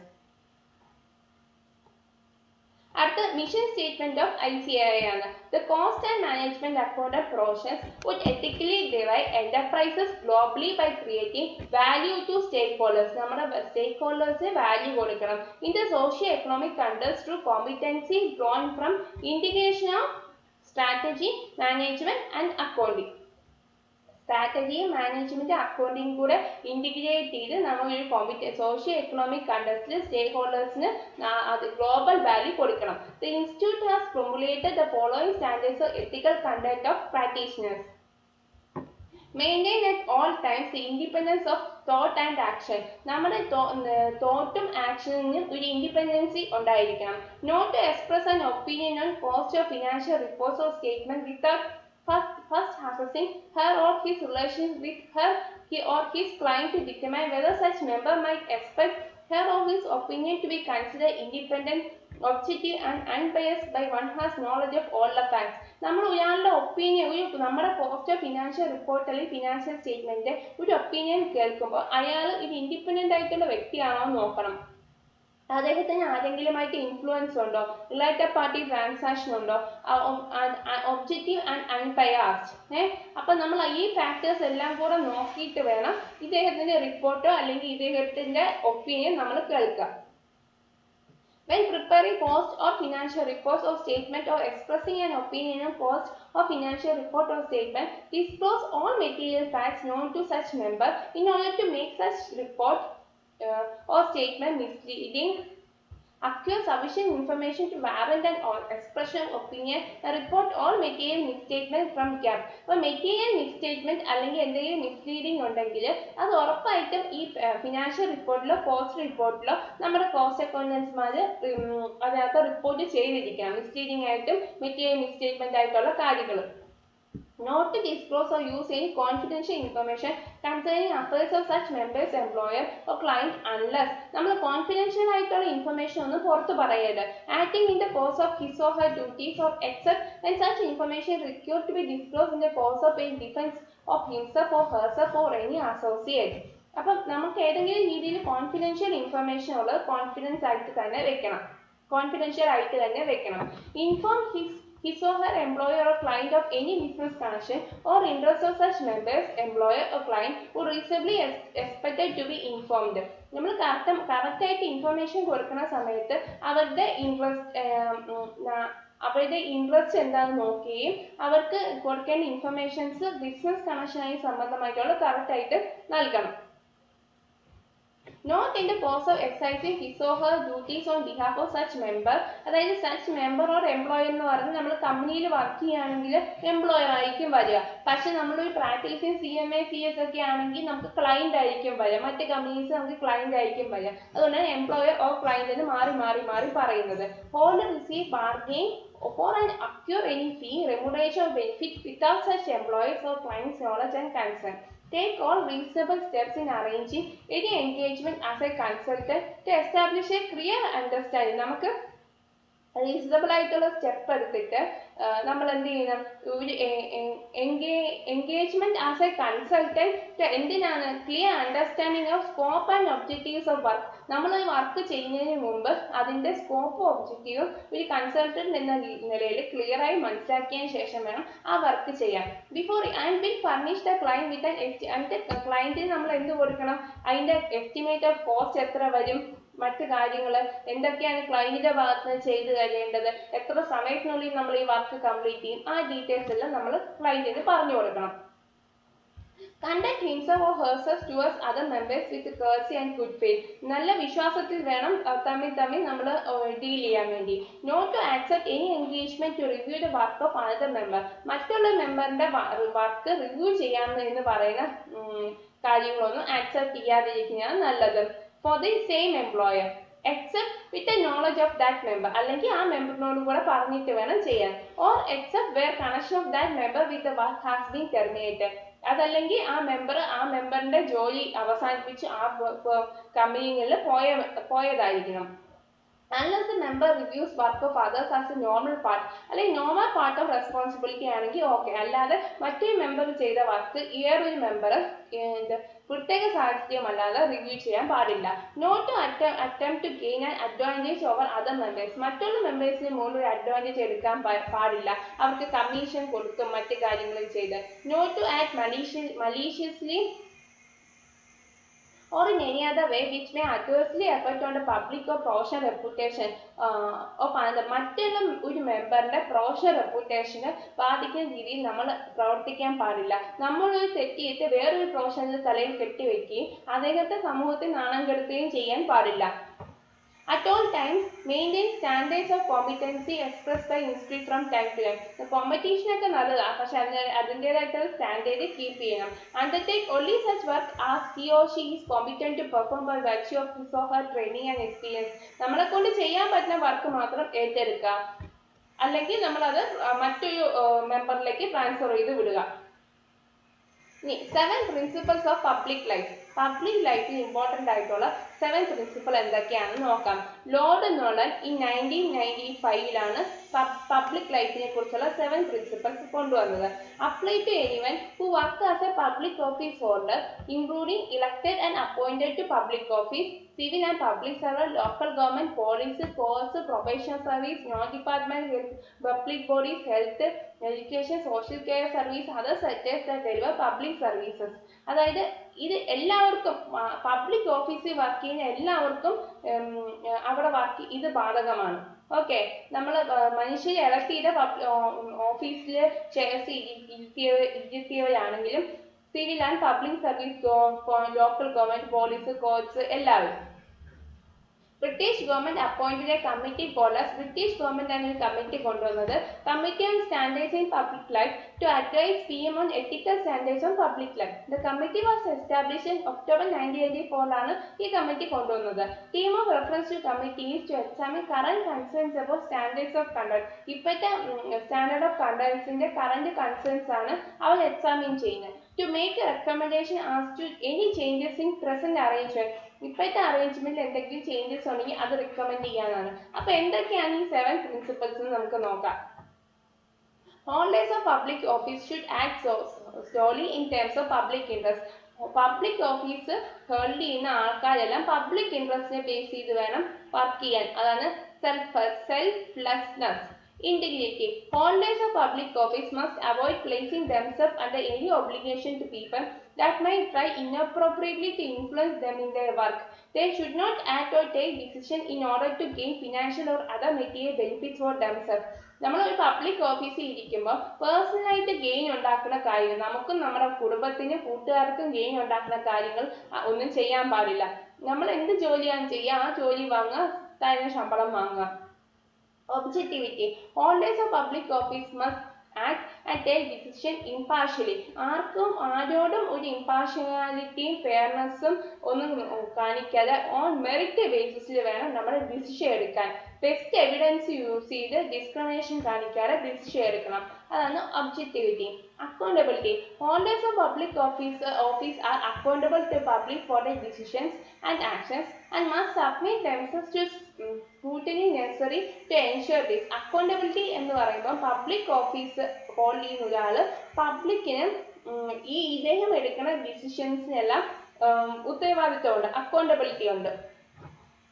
അടുത്ത mission statement of ICAI ആണ്. The cost and management accountant process would ethically drive enterprises globally by creating value to stakeholders. നമ്മുടെ stakeholders value കൊടുക്കണം. In the socio-economic context through competency drawn from integration of strategy, management and accounting. സ്ട്രാറ്റജിയും management accounting കൂടെ integrate ചെയ്ത് നമ്മൾ ഒരു socio economic കണ്ടസ്റ്റിൽ സ്റ്റേക്ക് ഹോൾഡേഴ്സിന് അത് ഗ്ലോബൽ വാല്യൂ കൊടുക്കണം. The institute has promulgated the following standards of ethical conduct of practitioners. Maintain at all times the independence of thought and action. നമ്മുടെ തോട്ടും ആക്ഷനും ഒരു ഇൻഡിപെൻഡൻസി ഉണ്ടായിരിക്കണം. Not to express an opinion on cost of financial reports or statement without first assessing her or his relations with her or his client to determine whether such member might expect her or his opinion to be considered independent, objective and unbiased by one has knowledge of all the facts. നമ്മൾ ഒരാളുടെ opinion നമ്മുടെ cost of financial report അല്ലെങ്കിൽ financial statement ഒരു opinion കേൾക്കുമ്പോൾ അയാൾ ഒരു independent ആയിട്ടുള്ള വ്യക്തിയാണോ എന്ന് നോക്കണം. അദ്ദേഹത്തിന് ആരെങ്കിലുമായിട്ട് ഇൻഫ്ലുവൻസ് ഉണ്ടോ, റിലേറ്റഡ് പാർട്ടി ട്രാൻസാക്ഷൻ ഉണ്ടോ, ഒബ്ജക്റ്റീവ് ആൻഡ് അൺബയാസ്ഡ്. അപ്പൊ നമ്മൾ ഈ ഫാക്ടേഴ്സ് എല്ലാം കൂടെ നോക്കിയിട്ട് വേണം ഇദ്ദേഹത്തിന്റെ റിപ്പോർട്ടോ അല്ലെങ്കിൽ ഇദ്ദേഹത്തിന്റെ ഒപ്പീനിയൻ നമ്മൾ കേൾക്കാം. When preparing cost or financial reports or statement or expressing an opinion on cost or financial report or statement, disclose all material facts known to such member in order to make such report or statement misleading. Acquire sufficient information to warrant an expression of opinion and report all material misstatement from gap. അപ്പോൾ material മിസ്സ്റ്റേറ്റ്മെന്റ് അല്ലെങ്കിൽ എന്തെങ്കിലും misleading ഉണ്ടെങ്കിൽ അത് ഉറപ്പായിട്ടും ഈ financial റിപ്പോർട്ടിലോ cost റിപ്പോർട്ടിലോ നമ്മുടെ cost അക്കൗണ്ടൻസ്മാർ അതിനകത്ത് report ചെയ്തിരിക്കണം. മിസ്ലീഡിംഗ് ആയിട്ടും മെറ്റീരിയൽ മിസ്സ്റ്റേറ്റ്മെന്റ് ആയിട്ടുള്ള കാര്യങ്ങൾ. Not to disclose or use any confidential information concerning affairs of such members, employer or client unless നമ്മൾ കോൺഫിഡൻഷ്യൽ ആയിട്ടുള്ള ഇൻഫർമേഷൻ ഒന്നും പുറത്ത് പറയരുത്. Acting in the course of his or her duties or except when such information required to be disclosed in the course of a defense of himself or herself or any associate. അപ്പം നമുക്ക് ഏതെങ്കിലും രീതിയിൽ confidential information ഉള്ളത് confidential ആയിട്ട് തന്നെ വെക്കണം. Inform his or her employer or client of any business connection or interest of such members, employer or client who reasonably expected to be informed. നമ്മൾ correct ആയിട്ട് ഇൻഫർമേഷൻ കൊടുക്കുന്ന സമയത്ത് അവരുടെ ഇൻട്രസ്റ്റ് എന്താണെന്ന് നോക്കുകയും അവർക്ക് കൊടുക്കേണ്ട ഇൻഫർമേഷൻസ് ബിസിനസ് കണക്ഷനായി സംബന്ധമായിട്ടുള്ള കറക്റ്റ് ആയിട്ട് നൽകണം. Not in the course of exercising his or her duties on behalf of such member. അതായത് such member or employer എന്ന് പറഞ്ഞ് നമ്മൾ കമ്പനിയിൽ വർക്ക് ചെയ്യുകയാണെങ്കിൽ എംപ്ലോയർ ആയിരിക്കും വരിക. പക്ഷെ നമ്മളൊരു പ്രാക്ടീസിങ് CMA CS ഒക്കെ ആണെങ്കിൽ നമുക്ക് ക്ലൈന്റ് ആയിരിക്കും വരിക. മറ്റ് കമ്പനീസ് നമുക്ക് ക്ലൈന്റ് ആയിരിക്കും വരിക. അതുകൊണ്ടാണ് എംപ്ലോയർ ഓർ ക്ലൈന്റ് എന്ന് മാറി പറയുന്നത്. Hold receive bargain for an accrue any fee, remuneration or benefit without such employees or clients' knowledge and consent. Take all reasonable steps in arranging any engagement as a consultant to establish a clear understanding. നമുക്ക് reasonable ആയിട്ടുള്ള step എടുത്തിട്ട് നമ്മൾ എന്ത് ചെയ്യണം, ഒരു engagement as A consultant എന്തിനാണ്, clear understanding of scope and objectives of work. നമ്മൾ work ചെയ്യുന്നതിന് മുമ്പ് അതിന്റെ സ്കോപ്പും ഒബ്ജക്റ്റീവും ഒരു കൺസൾട്ടന്റ് എന്ന നിലയിൽ ക്ലിയർ ആയി മനസ്സിലാക്കിയതിന് ശേഷം വേണം ആ വർക്ക് ചെയ്യാൻ. Before and will furnish the client with അതിന്റെ ക്ലയന്റിന് നമ്മൾ എന്ത് കൊടുക്കണം, അതിന്റെ എസ്റ്റിമേറ്റ് ഓഫ് കോസ്റ്റ് എത്ര വരും, മറ്റു കാര്യങ്ങൾ എന്തൊക്കെയാണ് ക്ലയന്റിന്റെ ഭാഗത്ത് നിന്ന് ചെയ്ത് കഴിയേണ്ടത്, എത്ര സമയത്തിനുള്ളിൽ നമ്മൾ ഈ വർക്ക് കംപ്ലീറ്റ് ചെയ്യും, ആ ഡീറ്റെയിൽസ് എല്ലാം നമ്മൾ ക്ലയന്റിന് പറഞ്ഞു കൊടുക്കണം. Conduct himself or herself towards other members with courtesy and good faith. നല്ല വിശ്വാസത്തിൽ വേണം തമ്മിൽ നമ്മൾ ഡീൽ ചെയ്യാൻ വേണ്ടി. Not to accept any engagement to review the work of another member. മറ്റുള്ള മെമ്പറിന്റെ വർക്ക് റിവ്യൂ ചെയ്യാമെന്ന് എന്ന് പറയുന്ന കാര്യങ്ങളൊന്നും ആക്സെപ്റ്റ് ചെയ്യാതിരിക്കുന്നതാണ് നല്ലത്. For the same employer except with the knowledge of that member, അല്ലെങ്കിൽ ആ മെമ്പറിനോട് കൂടെ പറഞ്ഞിട്ട് വേണം ചെയ്യാൻ. Or except where connection of that member with the work has been terminated. അതല്ലെങ്കിൽ ആ മെമ്പറിന്റെ ജോലി അവസാനിപ്പിച്ച് ആ കമ്പനിയിൽ പോയതായിരിക്കണം. Unless the member reviews work of others as a normal part, അല്ലെങ്കിൽ നോർമൽ പാർട്ട് ഓഫ് റെസ്പോൺസിബിലിറ്റി ആണെങ്കിൽ ഓക്കെ, അല്ലാതെ മറ്റേ മെമ്പർ ചെയ്ത വർക്ക് ഒരു മെമ്പർ പ്രത്യേക സാഹചര്യമല്ലാതെ റിവ്യൂ ചെയ്യാൻ പാടില്ല. Not to attempt to gain an advantage over other members. മറ്റുള്ള മെമ്പേഴ്സിന് മുകളിൽ ഒരു അഡ്വാൻറ്റേജ് എടുക്കാൻ പാടില്ല, അവർക്ക് കമ്മീഷൻ കൊടുത്തും മറ്റു കാര്യങ്ങളും ചെയ്ത്. Not to act maliciously or in any other way which may adversely affect on the public or professional reputation of another. മറ്റുള്ള ഒരു മെമ്പറിന്റെ പ്രൊഫഷണൽ റെപ്യൂട്ടേഷന് ബാധിക്കുന്ന രീതിയിൽ നമ്മൾ പ്രവർത്തിക്കാൻ പാടില്ല. നമ്മളൊരു തെറ്റിയിട്ട് വേറൊരു പ്രൊഫഷണൽ തലയിൽ കെട്ടിവെക്കുകയും അദ്ദേഹത്തെ സമൂഹത്തിൽ നാണം കെടുത്തുകയും ചെയ്യാൻ പാടില്ല. At all times, maintain standards of competency expressed by institute from time to time. The competition ഒക്കെ നല്ലതാണ്, പക്ഷെ അതിൻ്റെതായിട്ടുള്ള സ്റ്റാൻഡേർഡ് കീപ്പ് ചെയ്യണം. Undertake only such work as he or she is competent to perform by virtue of his or her training and experience. നമ്മളെ കൊണ്ട് ചെയ്യാൻ പറ്റുന്ന work മാത്രം ഏറ്റെടുക്കുക, അല്ലെങ്കിൽ നമ്മളത് മറ്റൊരു മെമ്പറിലേക്ക് ട്രാൻസ്ഫർ ചെയ്ത് വിടുക. 7 principles of public life. Public ലൈഫിൽ ഇമ്പോർട്ടൻ്റ് ആയിട്ടുള്ള 7 പ്രിൻസിപ്പൾ എന്തൊക്കെയാണെന്ന് നോക്കാം. ലോർഡ് നോളൻ ഈ 1995 പബ്ലിക് ലൈഫിനെ കുറിച്ചുള്ള 7 പ്രിൻസിപ്പൽസ് കൊണ്ടുവന്നത്. Apply to anyone who work as a public office holder including elected and appointed to public office, civil and public servant, local government, police, courts, professional service, non-department public bodies, health, education, social care service, other sectors that deliver public services. അതായത് ഇത് എല്ലാവർക്കും public ഓഫീസിൽ work ചെയ്യുന്ന എല്ലാവർക്കും അവിടെ work ഇത് ബാധകമാണ്. Okay, നമ്മൾ മനുഷ്യരെ ഇലക്ട് ചെയ്ത ഓഫീസിൽ ചെയർസ് ഇരുത്തിയവരാണെങ്കിലും civil and public service, local government, police, courts എല്ലാവരും. British government appointed a committee college. British government ആണ് ഒരു കമ്മിറ്റി കൊണ്ടുവന്നത്, committee on standards in public life to advise PM on ethical standards on public life. The committee was established in October 1984 ഈ committee കൊണ്ടുവന്നത്. Terms of reference to committee is to examine current concerns about standards of conduct. ഇപ്പോഴത്തെ standard of കണ്ടക്ട്സിന്റെ current concerns ആണ് അവർ examine ചെയ്യുന്നത്. To make a recommendation as to any changes in present arrangement. ഇപ്പോഴത്തെ അറേഞ്ച്മെന്റിൽ എന്തെങ്കിലും changes ഉണ്ടെങ്കിൽ അത് recommend ചെയ്യാനാണ്. അപ്പൊ എന്തൊക്കെയാണ് ഈ 7 പ്രിൻസിപ്പൽസ് എന്ന് നമുക്ക് നോക്കാം. Holders of public office should act solely in terms of public interest. Public office hold ചെയ്യുന്ന ആൾക്കാരെല്ലാം പബ്ലിക് ഇൻട്രസ്റ്റിനെ ബേസ് ചെയ്ത് വേണം വർക്ക് ചെയ്യാൻ. അതാണ് selflessness. Integrity. Holders of public office must avoid placing themselves under any obligation to people that might try inappropriately to influence them in their work. They should not act or take decisions in order to gain financial or other material benefits for themselves. നമ്മൾ ഒരു public ഓഫീസിൽ ഇരിക്കുമ്പോൾ പേഴ്സണലായിട്ട് gain ഉണ്ടാക്കുന്ന കാര്യങ്ങൾ, നമുക്കും നമ്മുടെ കുടുംബത്തിനും കൂട്ടുകാർക്കും ഗെയിൻ ഉണ്ടാക്കുന്ന കാര്യങ്ങൾ ഒന്നും ചെയ്യാൻ പാടില്ല. നമ്മൾ എന്ത് ജോലിയാണ് ചെയ്യുക, ആ ജോലി വാങ്ങുക, തരുന്ന ശമ്പളം വാങ്ങുക. Objectivity. Holders of public office must act and take decision impartially. ആരോടും ഒരു ഇംപാർഷ്യാലിറ്റിയും ഫെയർനെസ്സും ഒന്നും കാണിക്കാതെ ഓൺ മെറിറ്റ് ബേസിസിൽ വേണം നമ്മൾ ഡിസിഷൻ എടുക്കാൻ. ബെസ്റ്റ് എവിഡൻസ് യൂസ് ചെയ്ത് ഡിസ്ക്രിമിനേഷൻ കാണിക്കാതെ ഡിസിഷൻ എടുക്കണം. അതാണ് objectivity. Accountability. Holders of public office are accountable to public for the decisions and actions and must submit themselves to scrutiny necessary to ensure this. Accountability എന്ന് പറയുമ്പോൾ public office hold ചെയ്യുന്ന ഒരാൾ പബ്ലിക്കിന് ഇദ്ദേഹം എടുക്കുന്ന ഡിസിഷൻസിനെല്ലാം ഉത്തരവാദിത്വമുണ്ട്, അക്കൗണ്ടബിലിറ്റി ഉണ്ട്.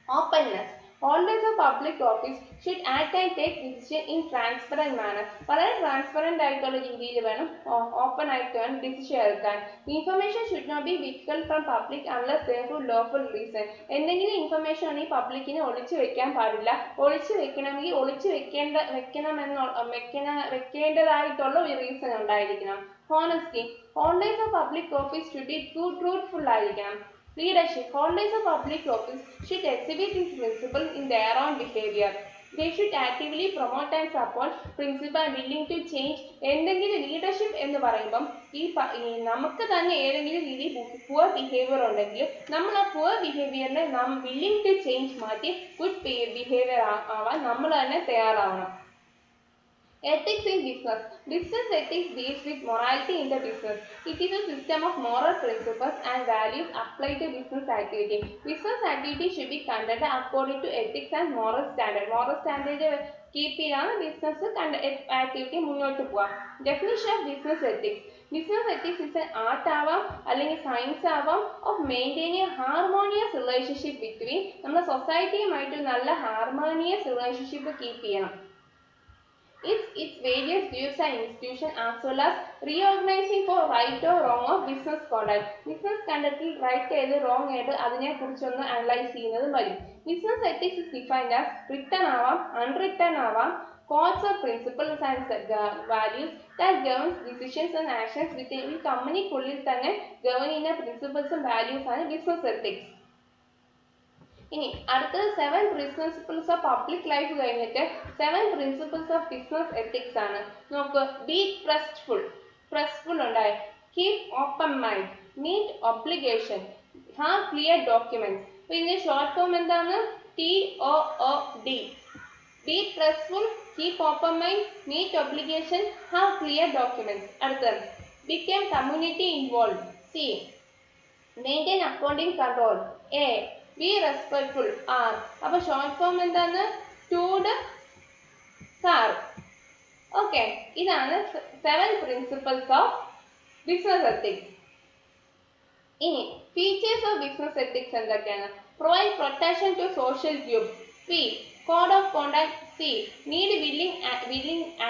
Openness. Holders of public office should act and take decision in transparent manner. വളരെ transparent ആയിട്ടുള്ള രീതിയിൽ വേണം, ഓപ്പൺ ആയിട്ട് വേണം ഡിസിഷൻ എടുക്കാൻ. Information should not be withheld from public unless there for lawful reason. എന്തെങ്കിലും ഇൻഫർമേഷൻ ഉണ്ടെങ്കിൽ പബ്ലിക്കിന് ഒളിച്ചു വെക്കാൻ പാടില്ല. ഒളിച്ചു വെക്കണമെങ്കിൽ ഒളിച്ചു വെക്കേണ്ടതായിട്ടുള്ള ഒരു റീസൺ ഉണ്ടായിരിക്കണം. Honesty. Holders of public office should be truthful ആയിരിക്കണം. Leadership. Holders of public office should exhibit this principle in their own behavior. They should actively promote and support principle and willing to change. എന്തെങ്കിലും leadership എന്ന് പറയുമ്പം നമുക്ക് തന്നെ ഏതെങ്കിലും രീതിയിൽ poor behaviour ഉണ്ടെങ്കിൽ നമ്മൾ ആ പുവർ ബിഹേവിയറിനെ വില്ലിംഗ് ടു ചേഞ്ച് മാറ്റി ഗുഡ് ബിഹേവിയർ ആവാൻ നമ്മൾ തന്നെ തയ്യാറാവണം. Ethics in business. Business ethics deals with morality in the business. It is a system of moral principles and values applied to business activity. Business activity should be conducted according to ethics and moral standard. Moral standard keep ചെയ്താണ് business activity മുന്നോട്ട് പോവാം. Definition of business ethics. Business ethics is an art ആവാം അല്ലെങ്കിൽ science ആവാം of maintaining a harmonious relationship between നമ്മുടെ സൊസൈറ്റിയുമായിട്ട് നല്ല harmonious relationship keep ചെയ്യണം. Its various views and institutions as well as reorganizing for right or wrong of business conduct. Business conductil right ഏത് wrong ഏത് അതിനെ കുറിച്ചൊന്ന് അനലൈസ് ചെയ്യുന്നത് വരും. Business ethics is defined as written ആവാം unwritten ആവാം codes of principles and values that governs decisions and actions within കമ്പനിക്കുള്ളിൽ തന്നെ govern ചെയ്യുന്ന പ്രിൻസിപ്പിൾസും വാല്യൂസ് ആണ് ബിസിനസ് എത്തിക്സ്. ഇനി അടുത്തത് 7 പ്രിൻസിപ്പിൾസ് ഓഫ് പബ്ലിക് ലൈഫ് കഴിഞ്ഞിട്ട് 7 പ്രിൻസിപ്പിൾസ് ഓഫ് ബിസിനസ് എത്തിക്സ് ആണ്. നോക്ക്, ബി ട്രസ്റ്റ്ഫുൾ ഉണ്ടായി, keep open mind, meet obligation, have clear documents. അപ്പൊ ഇതിന്റെ ഷോർട്ട് ഫോം എന്താണ്? TOOD. Be trustful, keep open mind, meet obligation, have clear documents. അടുത്തത് become community involve. C maintain accounting control. A be respectful. R. അപ്പൊ short form എന്താണ്? ടൂഡ് sir. Okay, ഇതാണ് 7 principles of business ethics. ഇനി features of business ethics എന്തൊക്കെയാണ്? Provide protection to social group. Be code of contact. C need willing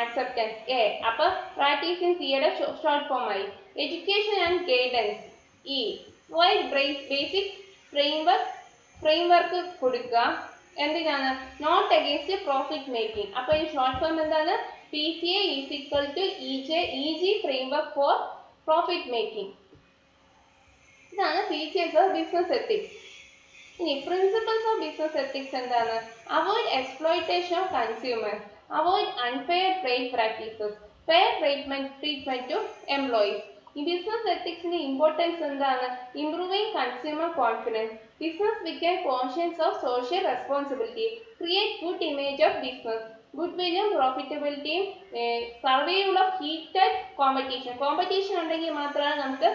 acceptance. A അപ്പൊ practicing സിയുടെ short form ആയി. Education and guidance. E provide basic framework കൊടുക്കുക. എന്തിനാണ്? Not against profit making. അപ്പൊ ഈ short form എന്താണ്? PCA is equal to EG framework for profit making. ഇതാണ് features of business ethics. ഇനി പ്രിൻസിപ്പിൾസ് ഓഫ് ബിസിനസ് എത്തിക്സ് എന്താണ്? Avoid exploitation of consumers, avoid unfair trade practices, fair treatment to employees. ഈ business എത്തിക്സിന്റെ importance എന്താണ്? Improving consumer confidence, business become conscience of social responsibility, create good image of business, ഗുഡ്വില്ലും പ്രോഫിറ്റബിലിറ്റിയും, survival of heated competition ഉണ്ടെങ്കിൽ മാത്രമേ നമുക്ക്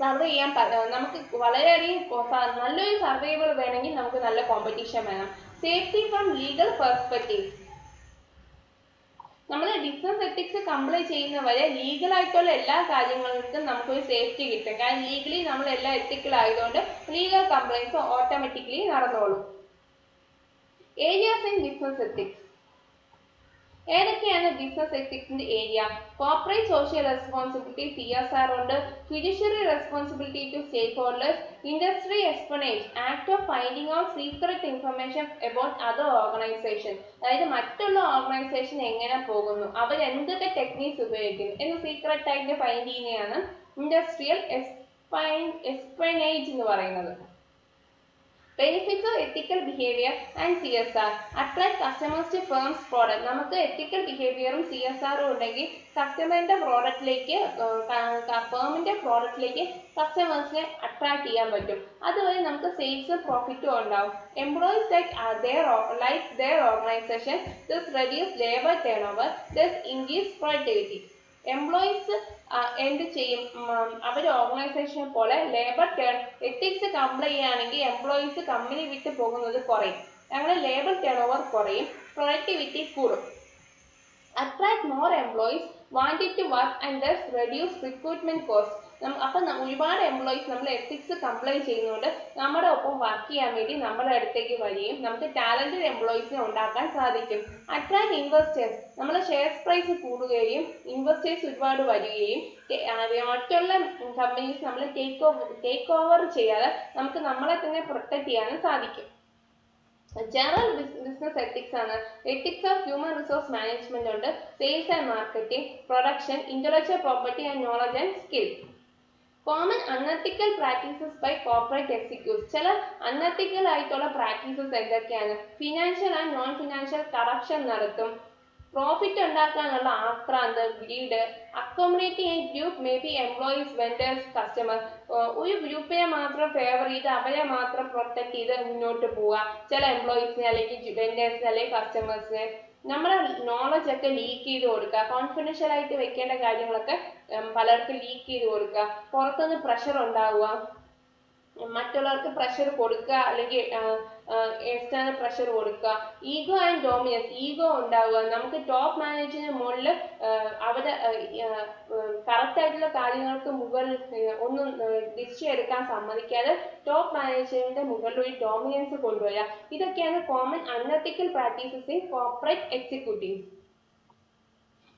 survive ചെയ്യാൻ നമുക്ക് വളരെയധികം നല്ലൊരു സർവൈവൽ വേണമെങ്കിൽ നമുക്ക് നല്ല കോമ്പറ്റീഷൻ വേണം. Safety from legal perspective. നമ്മൾ ബിസിനസ് എത്തിക്സ് കംപ്ലൈ ചെയ്യുന്നവരെ ലീഗൽ ആയിട്ടുള്ള എല്ലാ കാര്യങ്ങൾക്കും നമുക്കൊരു സേഫ്റ്റി കിട്ടും. കാരണം ലീഗലി നമ്മൾ എല്ലാം എത്തിക്കൽ ആയതുകൊണ്ട് ലീഗൽ കംപ്ലൈൻസ് ഓട്ടോമാറ്റിക്കലി നടന്നോളും. Areas in business ethics. ഏതൊക്കെയാണ് ബിസിനസ് എത്തിക്സിന്റെ area? Corporate social responsibility CSR ഉണ്ട്, fiduciary responsibility to stakeholders, industry espionage, act of finding out secret information about other organisation. അതായത് മറ്റുള്ള organisation എങ്ങനെ പോകുന്നു, അവർ എന്തൊക്കെ ടെക്നിക്സ് ഉപയോഗിക്കുന്നു എന്ന് സീക്രട്ട് ആയിട്ട് ഫൈൻഡ് ചെയ്യുന്നതാണ് ഇൻഡസ്ട്രിയൽ എസ്പണേജ് എന്ന് പറയുന്നത്. Benefits of ethical behavior and CSR. Attract customers to firm's product. നമുക്ക് ethical behaviorഉം CSRഉം ഉണ്ടെങ്കിൽ കസ്റ്റമറിന്റെ പ്രോഡക്റ്റിലേക്ക് ഫേമിന്റെ പ്രോഡക്റ്റിലേക്ക് കസ്റ്റമേഴ്സിനെ അട്രാക്ട് ചെയ്യാൻ പറ്റും. അതുവഴി നമുക്ക് സെയിൽസും പ്രോഫിറ്റും ഉണ്ടാവും. Employees like their organization, this reduce labor turnover, this increase productivity. Employees എന്ത് ചെയ്യും, അവർ ഓർഗനൈസേഷനെ പോലെ ലേബർ എത്തിക്സ് കംപ്ലൈ ചെയ്യുകയാണെങ്കിൽ എംപ്ലോയീസ് കമ്പനി വിട്ട് പോകുന്നത് കുറയും. അങ്ങനെ ലേബർ ടേൺ ഓവർ കുറയും, പ്രൊഡക്ടിവിറ്റി കൂടും. Attract more employees wanted to work and thus reduce recruitment cost. അപ്പം ഒരുപാട് എംപ്ലോയീസ് നമ്മൾ എത്തിക്സ് കംപ്ലൈ ചെയ്യുന്നതുകൊണ്ട് നമ്മുടെ ഒപ്പം വർക്ക് ചെയ്യാൻ വേണ്ടി നമ്മുടെ അടുത്തേക്ക് വരികയും നമുക്ക് ടാലന്റഡ് എംപ്ലോയീസിനെ ഉണ്ടാക്കാൻ സാധിക്കും. Attract investors. നമ്മുടെ ഷെയർ പ്രൈസ് കൂടുകയും ഇൻവെസ്റ്റേഴ്സ് ഒരുപാട് വരികയും മറ്റുള്ള കമ്പനീസ് നമ്മൾ ടേക്ക് ഓവർ ചെയ്യാതെ നമുക്ക് നമ്മളെ തന്നെ പ്രൊട്ടക്ട് ചെയ്യാനും സാധിക്കും. ജനറൽ ബിസിനസ് എത്തിക്സ് ആണ്. Ethics of human resource management ഉണ്ട്, sales and marketing, production, intellectual property and knowledge and skill. Common unethical practices by corporate executives. ചില അൺഎത്തിക്കൽ ആയിട്ടുള്ള പ്രാക്ടീസസ് എന്തൊക്കെയാണ്? Financial and non financial corruption നടത്തും, profit ഉണ്ടാക്കാനുള്ള ആക്രാന്ത്, greed, accommodating a group may be employees, vendors, customer. ഒരു ഗ്രൂപ്പിനെ മാത്രം favour ചെയ്ത് അവരെ മാത്രം പ്രൊട്ടക്ട് ചെയ്ത് മുന്നോട്ട് പോവുക. ചില എംപ്ലോയീസിനെ അല്ലെങ്കിൽ വെൻഡേഴ്സിനെ അല്ലെങ്കിൽ കസ്റ്റമേഴ്സിനെ നമ്മുടെ നോളജ് ഒക്കെ ലീക്ക് ചെയ്ത് കൊടുക്കുക. കോൺഫിഡൻഷ്യൽ ആയിട്ട് വെക്കേണ്ട കാര്യങ്ങളൊക്കെ പലർക്കും ലീക്ക് ചെയ്ത് കൊടുക്കുക. പുറത്തുനിന്ന് പ്രഷർ ഉണ്ടാവുക, മറ്റുള്ളവർക്ക് പ്രഷർ കൊടുക്കുക അല്ലെങ്കിൽ എക്സ്റ്റേണൽ പ്രഷർ കൊടുക്കുക. Ego and dominance. ഈഗോ ഉണ്ടാവുക. നമുക്ക് ടോപ്പ് മാനേജറിന് മുകളിൽ അവരെ കറക്റ്റ് ആയിട്ടുള്ള കാര്യങ്ങൾക്ക് മുകളിൽ ഒന്നും ഡിസിഷൻ എടുക്കാൻ സമ്മതിക്കാതെ ടോപ്പ് മാനേജറിന്റെ മുകളിൽ ഒരു ഡോമിനൻസ് കൊണ്ടുവരിക. ഇതൊക്കെയാണ് common unethical practices in corporate executives.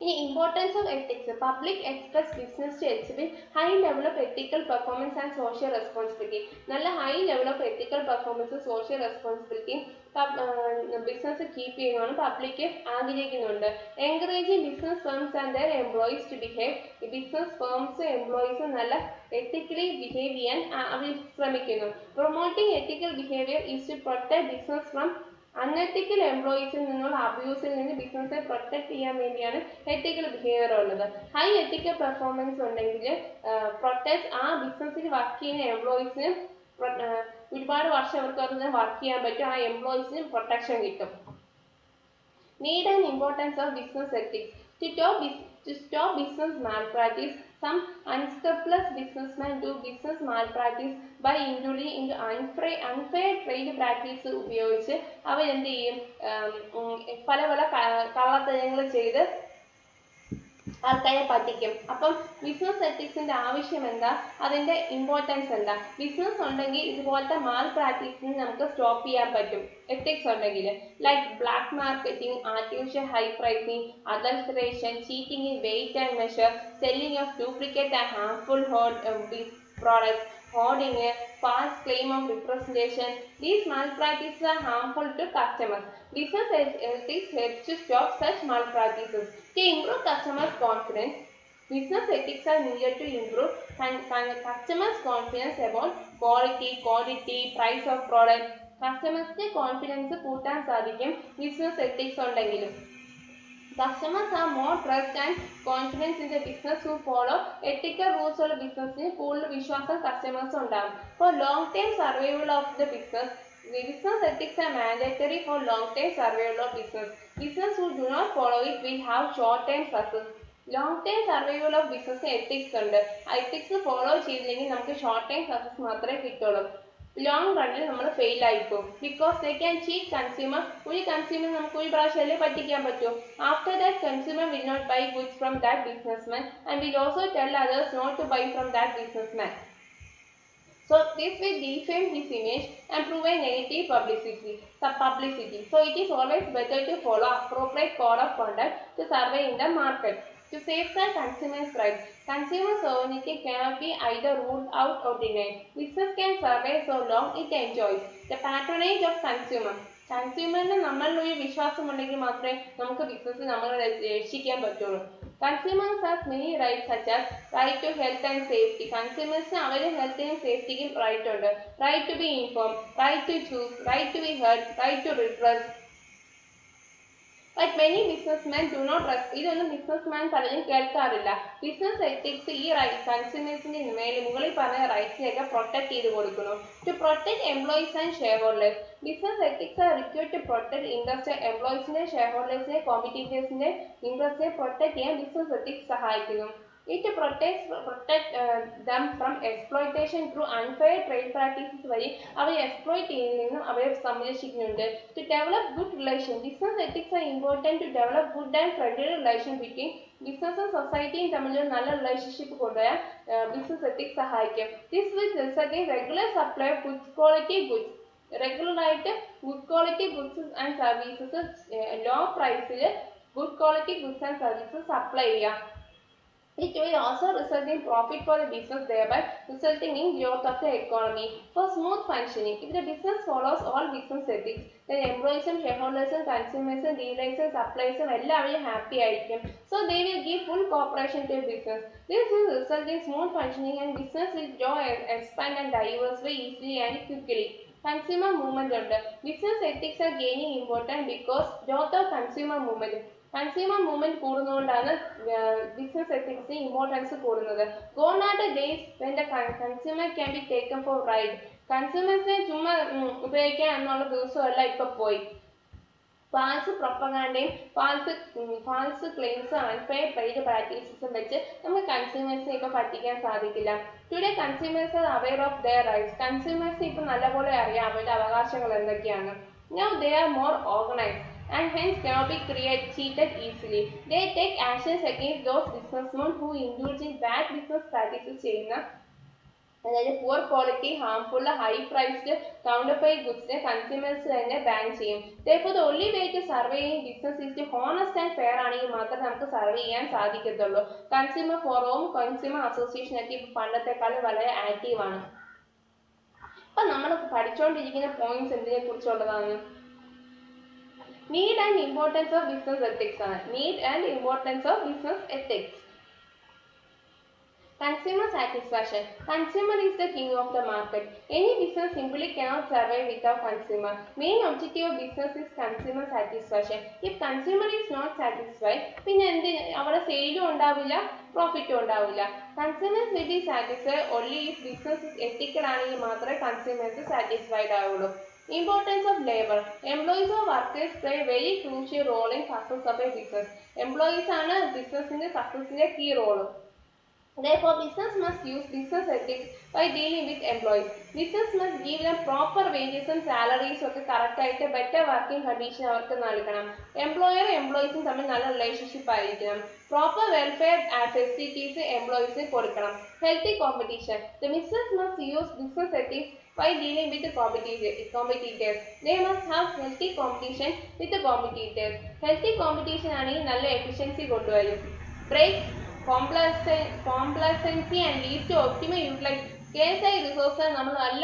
ഇനി importance of ethics. Public express business to exhibit high level of ethical performance and social responsibility. നല്ല high level of ethical performance social റെസ്പോൺസിബിലിറ്റിയും business keep ചെയ്യുന്നതാണ് public ആഗ്രഹിക്കുന്നുണ്ട്. Encouraging business firms and their employees to behave. Business firms employees നല്ല ethically behave ചെയ്യാൻ അവർ ശ്രമിക്കുന്നു. Promoting ethical behaviour is to protect business from unethical എംപ്ലോയീസിൽ നിന്നുള്ള അബ്യൂസിൽ നിന്ന് ബിസിനസ്സിനെ പ്രൊട്ടക്ട് ചെയ്യാൻ വേണ്ടിയാണ് എത്തിക്കൽ ബിഹേവിയർ ഉള്ളത്. ഹൈ എത്തിക്കൽ പെർഫോമൻസ് ഉണ്ടെങ്കിൽ പ്രൊട്ടക്ട് ആ ബിസിനസ്സിൽ വർക്ക് ചെയ്യുന്ന എംപ്ലോയീസിന് ഒരുപാട് വർഷം അവർക്ക് വർക്ക് ചെയ്യാൻ പറ്റും. ആ എംപ്ലോയീസിന് പ്രൊട്ടക്ഷൻ കിട്ടും. Need and importance of business ethics. To stop business malpractice, some unscrupulous businessmen do business malpractice by indulging into unfair trade practice ഉപയോഗിച്ച് അവരെന്ത് ചെയ്യും, പല കള്ളത്തരങ്ങൾ ചെയ്ത് ആൾക്കാരെ പറ്റിക്കും. അപ്പം ബിസിനസ് എത്തിക്സിന്റെ ആവശ്യം എന്താ, അതിന്റെ ഇമ്പോർട്ടൻസ് എന്താ? ബിസിനസ് ഉണ്ടെങ്കിൽ ഇതുപോലത്തെ മാൽ പ്രാക്ടീസിന് നമുക്ക് സ്റ്റോപ്പ് ചെയ്യാൻ പറ്റും എത്തിക്സ് ഉണ്ടെങ്കിൽ. Like black marketing, artificial high pricing, adulteration, cheating in weight and measure, selling of duplicate and harmful products, hoarding, false claim of representation. These malpractices are harmful to customers. Business ethics helps to stop such malpractices. To improve customers' confidence, business ethics are needed to improve customers' confidence about quality, quantity, price of product. Customers' confidence കൂട്ടാൻ സാധിക്കും business ethics ഉണ്ടെങ്കിലും. Customers have more trust and confidence in the business who follow ethical rules of the business. കൂടുതൽ വിശ്വാസം customers ഉണ്ടാകും. For long term survival of the business ethics are mandatory for long term survival of business. Business who do not follow it will have short term success. Long term survival of business ethics ഉണ്ട്. Ethics follow ചെയ്തില്ലെങ്കിൽ നമുക്ക് short time success മാത്രമേ കിട്ടുള്ളൂ. Long റണ്ണിൽ നമ്മൾ fail ആയിപ്പോകും. Because they can cheat consumer. ഒരു consumer നമുക്ക് ഒരു പ്രാവശ്യമല്ലേ പറ്റിക്കാൻ പറ്റൂ. After that consumer will not buy goods from that businessman and will also tell others not to buy from that businessman. So this will defame his image and prove a negative publicity. So it is always better to follow appropriate code of conduct to survive in the market. To safeguard consumers' rights, consumer sovereignty cannot be either ruled out or denied. Business can survive so long it enjoys the patronage of consumer. കൺസ്യൂമറിന് നമ്മളിലൊരു വിശ്വാസം ഉണ്ടെങ്കിൽ മാത്രമേ നമുക്ക് business നമ്മൾ രക്ഷിക്കാൻ പറ്റുള്ളൂ. Consumers have many rights such as right to health and safety. Consumers അവരുടെ ഹെൽത്തിനും സേഫ്റ്റിക്കും right ഉണ്ട്. Right to be informed, right to choose, right to be heard, right to redress. But many businessmen do not respect. ഇതൊന്നും businessman പലരും കേൾക്കാറില്ല. Business ethics ഈ കൺസ്യൂമേഴ്സിന്റെ മുകളിൽ പറഞ്ഞ റൈറ്റ്സിനെയൊക്കെ protect ചെയ്ത് കൊടുക്കുന്നു. To protect employees and shareholders. Business ethics are required to protect interest എംപ്ലോയീസിന്റെ ഷെയർഹോൾഡേഴ്സിന്റെ കോമ്പറ്റീറ്റേഴ്സിന്റെ ഇൻട്രസ്റ്റിനെ പ്രൊട്ടക്ട് ചെയ്യാൻ ബിസിനസ് എത്തിക്സ് സഹായിക്കുന്നു. It protect them from exploitation through unfair trade practices വഴി അവരെ എക്സ്പ്ലോയിറ്റ് ചെയ്യുന്നതിൽ നിന്നും അവരെ സംരക്ഷിക്കുന്നുണ്ട്. To develop good relations. Business ethics are important to develop good and friendly relation between ബിസിനസ്സും സൊസൈറ്റിയും തമ്മിലൊരു നല്ല റിലേഷൻഷിപ്പ് കൊണ്ടുവരാൻ ബിസിനസ് എത്തിക്സ് സഹായിക്കും. This will result in regular supply of good quality goods. Regular ആയിട്ട് good quality goods and services low പ്രൈസിൽ good quality goods and services supply ചെയ്യാം. It will also result in profit for the business, thereby resulting in growth of the economy. For smooth functioning, if the business follows all business ethics, then employees and shareholders and consumers and dealers and suppliers എല്ലാവരും happy ആയിരിക്കും. So they will give full cooperation to business. This will result in smooth functioning and business will grow, expand and diversify easily and quickly. Consumer movement ഉണ്ട്. Business ethics are gaining importance because growth of consumer movement. Consumer movement കൂടുന്നതുകൊണ്ടാണ് business എത്തിക്സിന് importance കൂടുന്നത്. Gone are the days when the consumer can be taken for ride. കൺസ്യൂമേഴ്സിനെ ചുമ്മാ ഉപയോഗിക്കാൻ എന്നുള്ള ദിവസമല്ല ഇപ്പൊ പോയി. ഫാൾസ് പ്രൊപ്പഗാൻഡയും ഫാൾസ് ക്ലെയിംസും അൺഫെയർ ട്രേഡ് പ്രാക്ടീസസും വെച്ച് നമുക്ക് കൺസ്യൂമേഴ്സിനെ ഇപ്പൊ പറ്റിക്കാൻ സാധിക്കില്ല. Today consumers are aware of their rights. കൺസ്യൂമേഴ്സിന് ഇപ്പൊ നല്ലപോലെ അറിയാം അവരുടെ അവകാശങ്ങൾ എന്തൊക്കെയാണ്. Now they are more organized and hence cannot be cheated easily. They take actions against those businessmen who indulge in bad business practices ചെയ്യുന്ന അതായത് poor quality, harmful, high priced, counterfeit goods consumers തന്നെ ban ചെയ്യും. Therefore the only way to survive in business is to honest and fair ആണെങ്കിൽ മാത്രമേ നമുക്ക് survive ചെയ്യാൻ സാധിക്കത്തുള്ളൂ. Consumer ഫോറവും consumer association ഒക്കെ പണ്ടത്തെക്കാളും വളരെ ആക്റ്റീവ് ആണ്. അപ്പൊ നമ്മൾ പഠിച്ചുകൊണ്ടിരിക്കുന്ന പോയിന്റ്സ് എന്തിനെ കുറിച്ചുള്ളതാണ്? Need and importance of business ethics ആണ്. Need and importance of business ethics. Consumer satisfaction. Consumer is the king of the market. Any business simply cannot survive without consumer. Main objective of business is consumer satisfaction. If consumer is not satisfied, പിന്നെ അവിടെ സെയിലും ഉണ്ടാവില്ല, പ്രോഫിറ്റും ഉണ്ടാവില്ല. Consumers will be satisfied only if business is ethical ആണെങ്കിൽ മാത്രമേ consumers satisfied ആവുള്ളൂ. Importance of labor. Employees or workers play a very crucial role in success of a business. Employees ആണ് ബിസിനസിന്റെ സക്സസിന്റെ key role. Therefore, business must use business ethics by dealing with employees. Business must give them proper wages and salaries ഒക്കെ correct ആയിട്ട് better working condition അവർക്ക് നൽകണം. Employer എംപ്ലോയീസും തമ്മിൽ നല്ല relationship ആയിരിക്കണം. പ്രോപ്പർ വെൽഫെയർ ഫെസിലിറ്റീസ് എംപ്ലോയീസിന് കൊടുക്കണം. Healthy competition. The business must use business ethics by dealing with the competitors. They must have healthy competition with the competitors. Healthy competition ആണെങ്കിൽ നല്ല efficiency കൊണ്ടുവരും. Break complacency and lead to optimal utilize. KSI resources നമ്മൾ നല്ല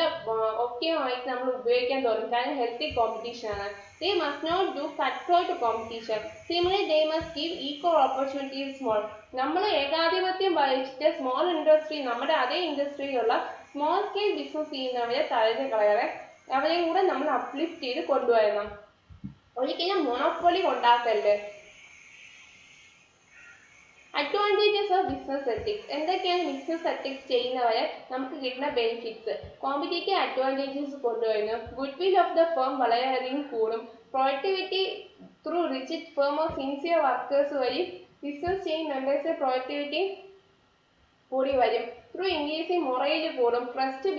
ഒപ്റ്റിമമായിട്ട് നമ്മൾ ഉപയോഗിക്കാൻ തുടങ്ങും. കാരണം healthy competition ആണ്. They must not do cutthroat competition. Similarly, they must give equal opportunities small. നമ്മൾ ഏകാധിപത്യം വഹിച്ചിട്ട് സ്മോൾ ഇൻഡസ്ട്രി നമ്മുടെ അതേ ഇൻഡസ്ട്രിയിലുള്ള സ്മോൾ സ്കെയിൽ ബിസിനസ് ചെയ്യുന്നവരെ തഴഞ്ഞു കളയാതെ അവരെയും കൂടെ നമ്മൾ അപ്ലിഫ്റ്റ് ചെയ്ത് കൊണ്ടുവരണം. ഒരിക്കലും മൊണോപ്പൊളി ഉണ്ടാക്കല്ലേ. Advantages of business ethics. എന്തൊക്കെയാണ് ബിസിനസ് എത്തിക്സ് ചെയ്യുന്നവരെ നമുക്ക് കിട്ടുന്ന ബെനിഫിറ്റ്സ്? കോമ്പറ്റേറ്റീവ് അഡ്വാൻറ്റേജസ് കൊണ്ടുവരുന്നു. Good will of the firm വളരെയധികം കൂടും. Productivity through rigid firm of sincere workers വഴി ബിസിനസ് ചെയ്യുന്ന മെമ്പേഴ്സ് പ്രൊഡക്ടിവിറ്റി കൂടി വരും. ത്രൂ ഇൻക്രീസിങ് മൊറേജ് കൂടും. ട്രസ്റ്റ്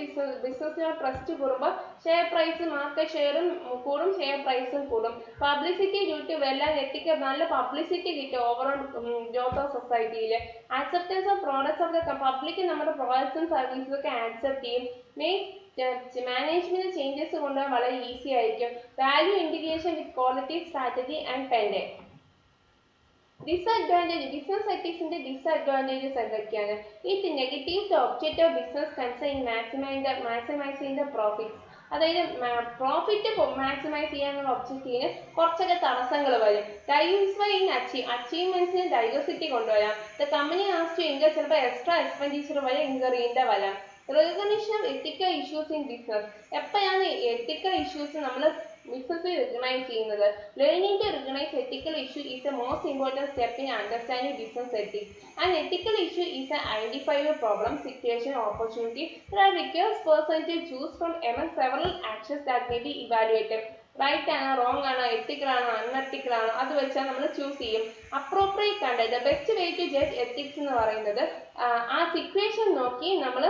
ബിസിനസ്സിന് ട്രസ്റ്റ് കൂടുമ്പോൾ ഷെയർ പ്രൈസ് മാർക്കറ്റ് ഷെയറും കൂടും, ഷെയർ പ്രൈസും കൂടും. പബ്ലിസിറ്റി ഡ്യൂ എല്ലാം എത്തിക്കുക നല്ല പബ്ലിസിറ്റി കിട്ടും ഓവറോൾ ഗ്രോത്ത് ഓഫ് സൊസൈറ്റിയിൽ. Acceptance of products of the public നമ്മുടെ പ്രോഡക്ട്സും സർവീസും ഒക്കെ ആക്സെപ്റ്റ് ചെയ്യും. മാനേജ്മെന്റ് ചേഞ്ചസ് കൊണ്ടുപോകാൻ വളരെ ഈസി ആയിരിക്കും. Value indication with quality strategy and pendant. Disadvantage. Business എത്തിക്സിന്റെ ഡിസ്അഡ്വാൻറ്റേജസ് എന്തൊക്കെയാണ്? It negative the object of business concern maximising the profits. അതായത് പ്രോഫിറ്റ് മാക്സിമൈസ് ചെയ്യാനുള്ള ഒബ്ജക്റ്റീവിന് കുറച്ചൊക്കെ തടസ്സങ്ങൾ വരും. ഡൈവേഴ്സിഫൈ ഇൻ അച്ചീവ്മെന്റ്സിന് ഡൈവേഴ്സിറ്റി കൊണ്ടുവരാം. The company has to incur ചിലപ്പോൾ എക്സ്ട്രാ എക്സ്പെൻഡിച്ചർ വരെ ഇൻകർ ചെയ്യേണ്ട വരാം. Recognition of ethical issues in business. എപ്പോഴാണ് എത്തിക്കൽ ഇഷ്യൂസ് നമ്മൾ ബിസിനസ്സിൽ റിക്കഗ്നൈസ് ചെയ്യുന്നത്? Learning to recognise ethical issue is the most important step in understanding business ethics. An ethical issue is an identifiable problem, situation, or opportunity that requires person to choose from among several actions that may be evaluated. Right ആണോ, wrong ആണോ, ethical ആണോ, unethical ആണോ, അത് വെച്ചാൽ നമ്മൾ choose ചെയ്യും. Appropriate content, the best way to judge ethics എന്ന് പറയുന്നത് ആ സിറ്റുവേഷൻ നോക്കി നമ്മൾ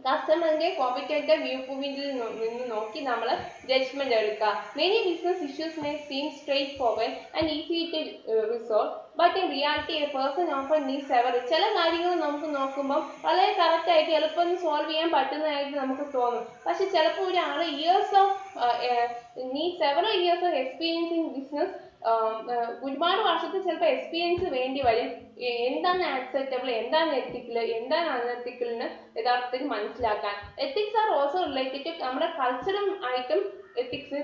കസ്റ്റമറിന്റെ കോമ്പറ്റന്റ് വ്യൂ പോയിന്റിൽ നിന്ന് നോക്കി നമ്മൾ ജഡ്ജ്മെന്റ് എടുക്കുക. Many business issues may seem straightforward and easy to resolve, but in reality a person often needs several. ചില കാര്യങ്ങൾ നമുക്ക് നോക്കുമ്പോൾ വളരെ കറക്റ്റ് ആയിട്ട് എളുപ്പം സോൾവ് ചെയ്യാൻ പറ്റുന്നതായിട്ട് നമുക്ക് തോന്നും. പക്ഷെ ചിലപ്പോൾ ഒരാൾ several years of experience in business, ഒരുപാട് വർഷത്തെ ചിലപ്പോൾ എക്സ്പീരിയൻസ് വേണ്ടി വരും എന്താണ് ആക്സെപ്റ്റബിൾ, എന്താണ് എത്തിക്കൽ, എന്താണ് അൺഎത്തിക്കലിന് യഥാർത്ഥത്തിൽ മനസ്സിലാക്കാൻ. Ethics are also related to നമ്മുടെ കൾച്ചറും ആയിട്ടും എത്തിക്സിന്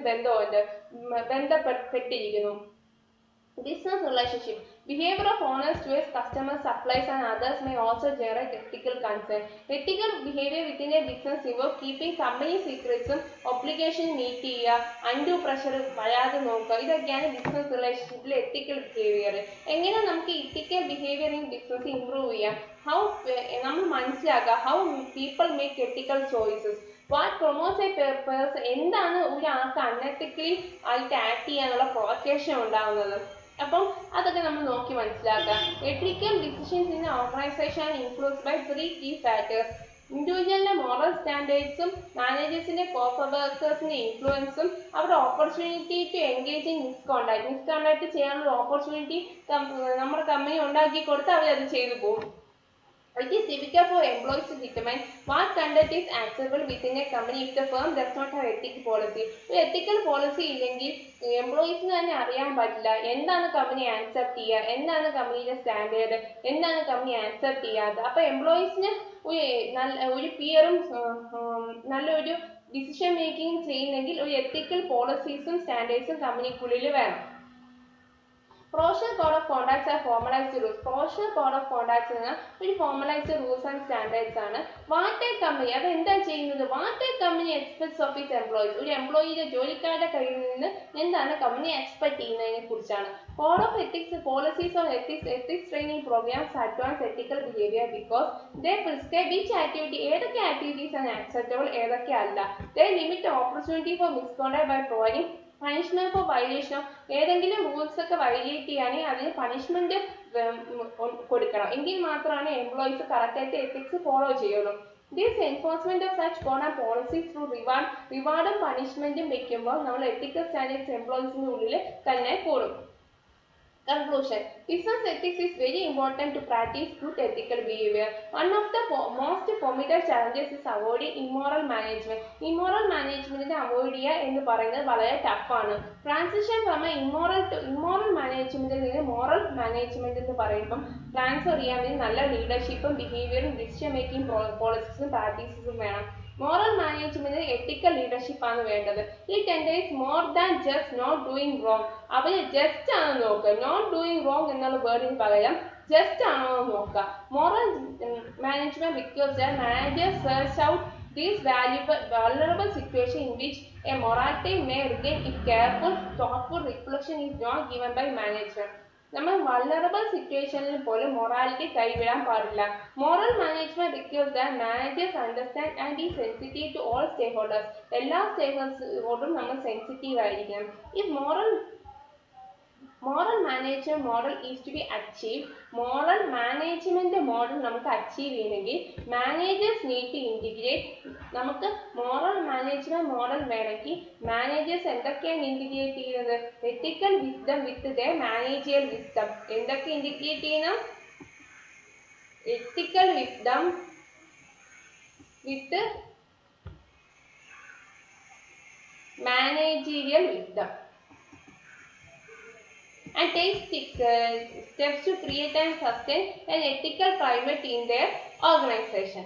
ബന്ധപ്പെട്ടിരിക്കുന്നു. Business relationship. Behavior of owners towards customers, suppliers, and others may also generate ethical concern. Ethical behavior within a business involves keeping company secrets, obligation meet ചെയ്യുക, undue pressure വരാതെ നോക്കുക. ഇതൊക്കെയാണ് business റിലേഷൻഷിപ്പിലെ എത്തിക്കൽ behaviour. എങ്ങനെ നമുക്ക് എത്തിക്കൽ ബിഹേവിയർ ഇൻ ബിസിനസ് ഇംപ്രൂവ് ചെയ്യാം? നമ്മൾ മനസ്സിലാക്കുക how people make ethical choices. What promotes A person, എന്താണ് ഒരാൾക്ക് അൺഎത്തിക്കലി ആയിട്ട് ആക്ട് ചെയ്യാനുള്ള പ്രൊവക്കേഷൻ ഉണ്ടാകുന്നത്. അപ്പം അതൊക്കെ നമ്മൾ നോക്കി മനസ്സിലാക്കുക. Ethical decisions in organisation influenced by 3 key factors. ഇൻഡിവിജ്വലിന്റെ മോറൽ സ്റ്റാൻഡേർഡ്സും മാനേജേഴ്സിന്റെ കോവർക്കേഴ്സിന്റെ ഇൻഫ്ലുവൻസും അവരുടെ opportunity to engage in misconduct ചെയ്യാനുള്ള ഓപ്പർച്യൂണിറ്റി നമ്മുടെ കമ്പനി ഉണ്ടാക്കി കൊടുത്ത് അവരത് ചെയ്തു പോകും. It is difficult for employees to determine what conduct is acceptable within a company if the firm does not have ethical policy. ഒരു ethical policy ഇല്ലെങ്കിൽ എംപ്ലോയീസിന് തന്നെ അറിയാൻ പറ്റില്ല എന്താണ് കമ്പനി ആക്സെപ്റ്റ് ചെയ്യുക, എന്താണ് കമ്പനിയുടെ സ്റ്റാൻഡേർഡ്, എന്താണ് കമ്പനി ആക്സെപ്റ്റ് ചെയ്യാത്തത്. അപ്പോൾ എംപ്ലോയീസിന് ഒരു പിയറും നല്ലൊരു ഡിസിഷൻ മേക്കിംഗ് ചെയ്യുന്നെങ്കിൽ ഒരു എത്തിക്കൽ പോളിസീസും സ്റ്റാൻഡേർഡ്സും കമ്പനിക്കുള്ളിൽ വേണം. Professional code of conduct are formalized rules. Professional code of conduct ഒരു formalized rules and standards ആണ്. വാട്ട് എ കമ്പനി അത് എന്താ ചെയ്യുന്നത്? What A company expects of its employees. ഒരു എംപ്ലോയിയുടെ ജോലിക്കാരുടെ കയ്യിൽ നിന്ന് എന്താണ് കമ്പനി എക്സ്പെക്ട് ചെയ്യുന്നതിനെ കുറിച്ചാണ്. Code of ethics, policies of ethics training programmes advance ethical behaviour because they prescribe which activity, ഏതൊക്കെ ആക്ടിവിറ്റീസ് ആണ് ആക്സെപ്റ്റബിൾ, ഏതൊക്കെ അല്ല. They limit opportunity for misconduct by providing punishment for violation. ഏതെങ്കിലും റൂൾസ് ഒക്കെ violate ചെയ്യുകയാണെങ്കിൽ അതിന് പണിഷ്മെന്റ് കൊടുക്കണം. എങ്കിൽ മാത്രമാണ് എംപ്ലോയീസ് കറക്റ്റായിട്ട് എത്തിക്സ് ഫോളോ ചെയ്യുള്ളൂ. This enforcement of such code and policies through റിവാർഡും പണിഷ്മെന്റും വെക്കുമ്പോൾ നമ്മൾ എത്തിക്കൽ സ്റ്റാൻഡേർഡ്സ് എംപ്ലോയീസിന്റെ ഉള്ളിൽ തന്നെ കൂടും. Conclusion. Business ethics is very important to practice good ethical behavior. One of the most formidable challenges is avoiding immoral management. Immoral management avoid ചെയ്യുക എന്ന് പറയുന്നത് വളരെ ടഫാണ്. ട്രാൻസിഷൻ ഫ്രം immoral management നിന്ന് moral management എന്ന് പറയുമ്പം ട്രാൻസ്ഫർ ചെയ്യാൻ വേണ്ടി നല്ല ലീഡർഷിപ്പും ബിഹേവിയറും ഡിസിഷൻ മേക്കിംഗ് പോളിസീസും പ്രാക്ടീസസും വേണം. മോറൽ മാനേജ്മെന്റ് എത്തിക്കൽ ലീഡർഷിപ്പ് ആണ് വേണ്ടത്. It entails more than just not doing wrong. അവര് ജസ്റ്റ് ആണോ നോക്കുക, നോട്ട് ഡൂയിങ് റോങ് എന്നുള്ള വേർഡിന് പകരം ജസ്റ്റ് ആണോ നോക്കുക. Moral management requires that managers search out these vulnerable situation in which a morality may regain if careful, thoughtful reflection is not given by management. നമ്മൾ vulnerable സിറ്റുവേഷനിൽ പോലും morality കൈവിടാൻ പാടില്ല. Moral management requires that managers understand and be sensitive to all stakeholders. എല്ലാ സ്റ്റേക്ക് ഹോൾഡേഴ്സും നമ്മൾ sensitive ആയിരിക്കണം. ഈ moral management model is to be achieve. Moral management model നമുക്ക് അച്ചീവ് ചെയ്യണമെങ്കിൽ മാനേജേഴ്സ് നീഡ് ടു ഇൻറ്റിഗ്രേറ്റ്. നമുക്ക് മോറൽ മാനേജ്മെന്റ് മോഡൽ വേണമെങ്കിൽ മാനേജേഴ്സ് എന്തൊക്കെയാണ് ഇൻറ്റിഗ്രേറ്റ് ചെയ്യുന്നത്? Ethical wisdom with the managerial wisdom. എന്തൊക്കെ ഇൻറ്റിഗ്രേറ്റ് ചെയ്യണം? Ethical wisdom with managerial wisdom. And take steps to create and sustain an ethical climate in their organization.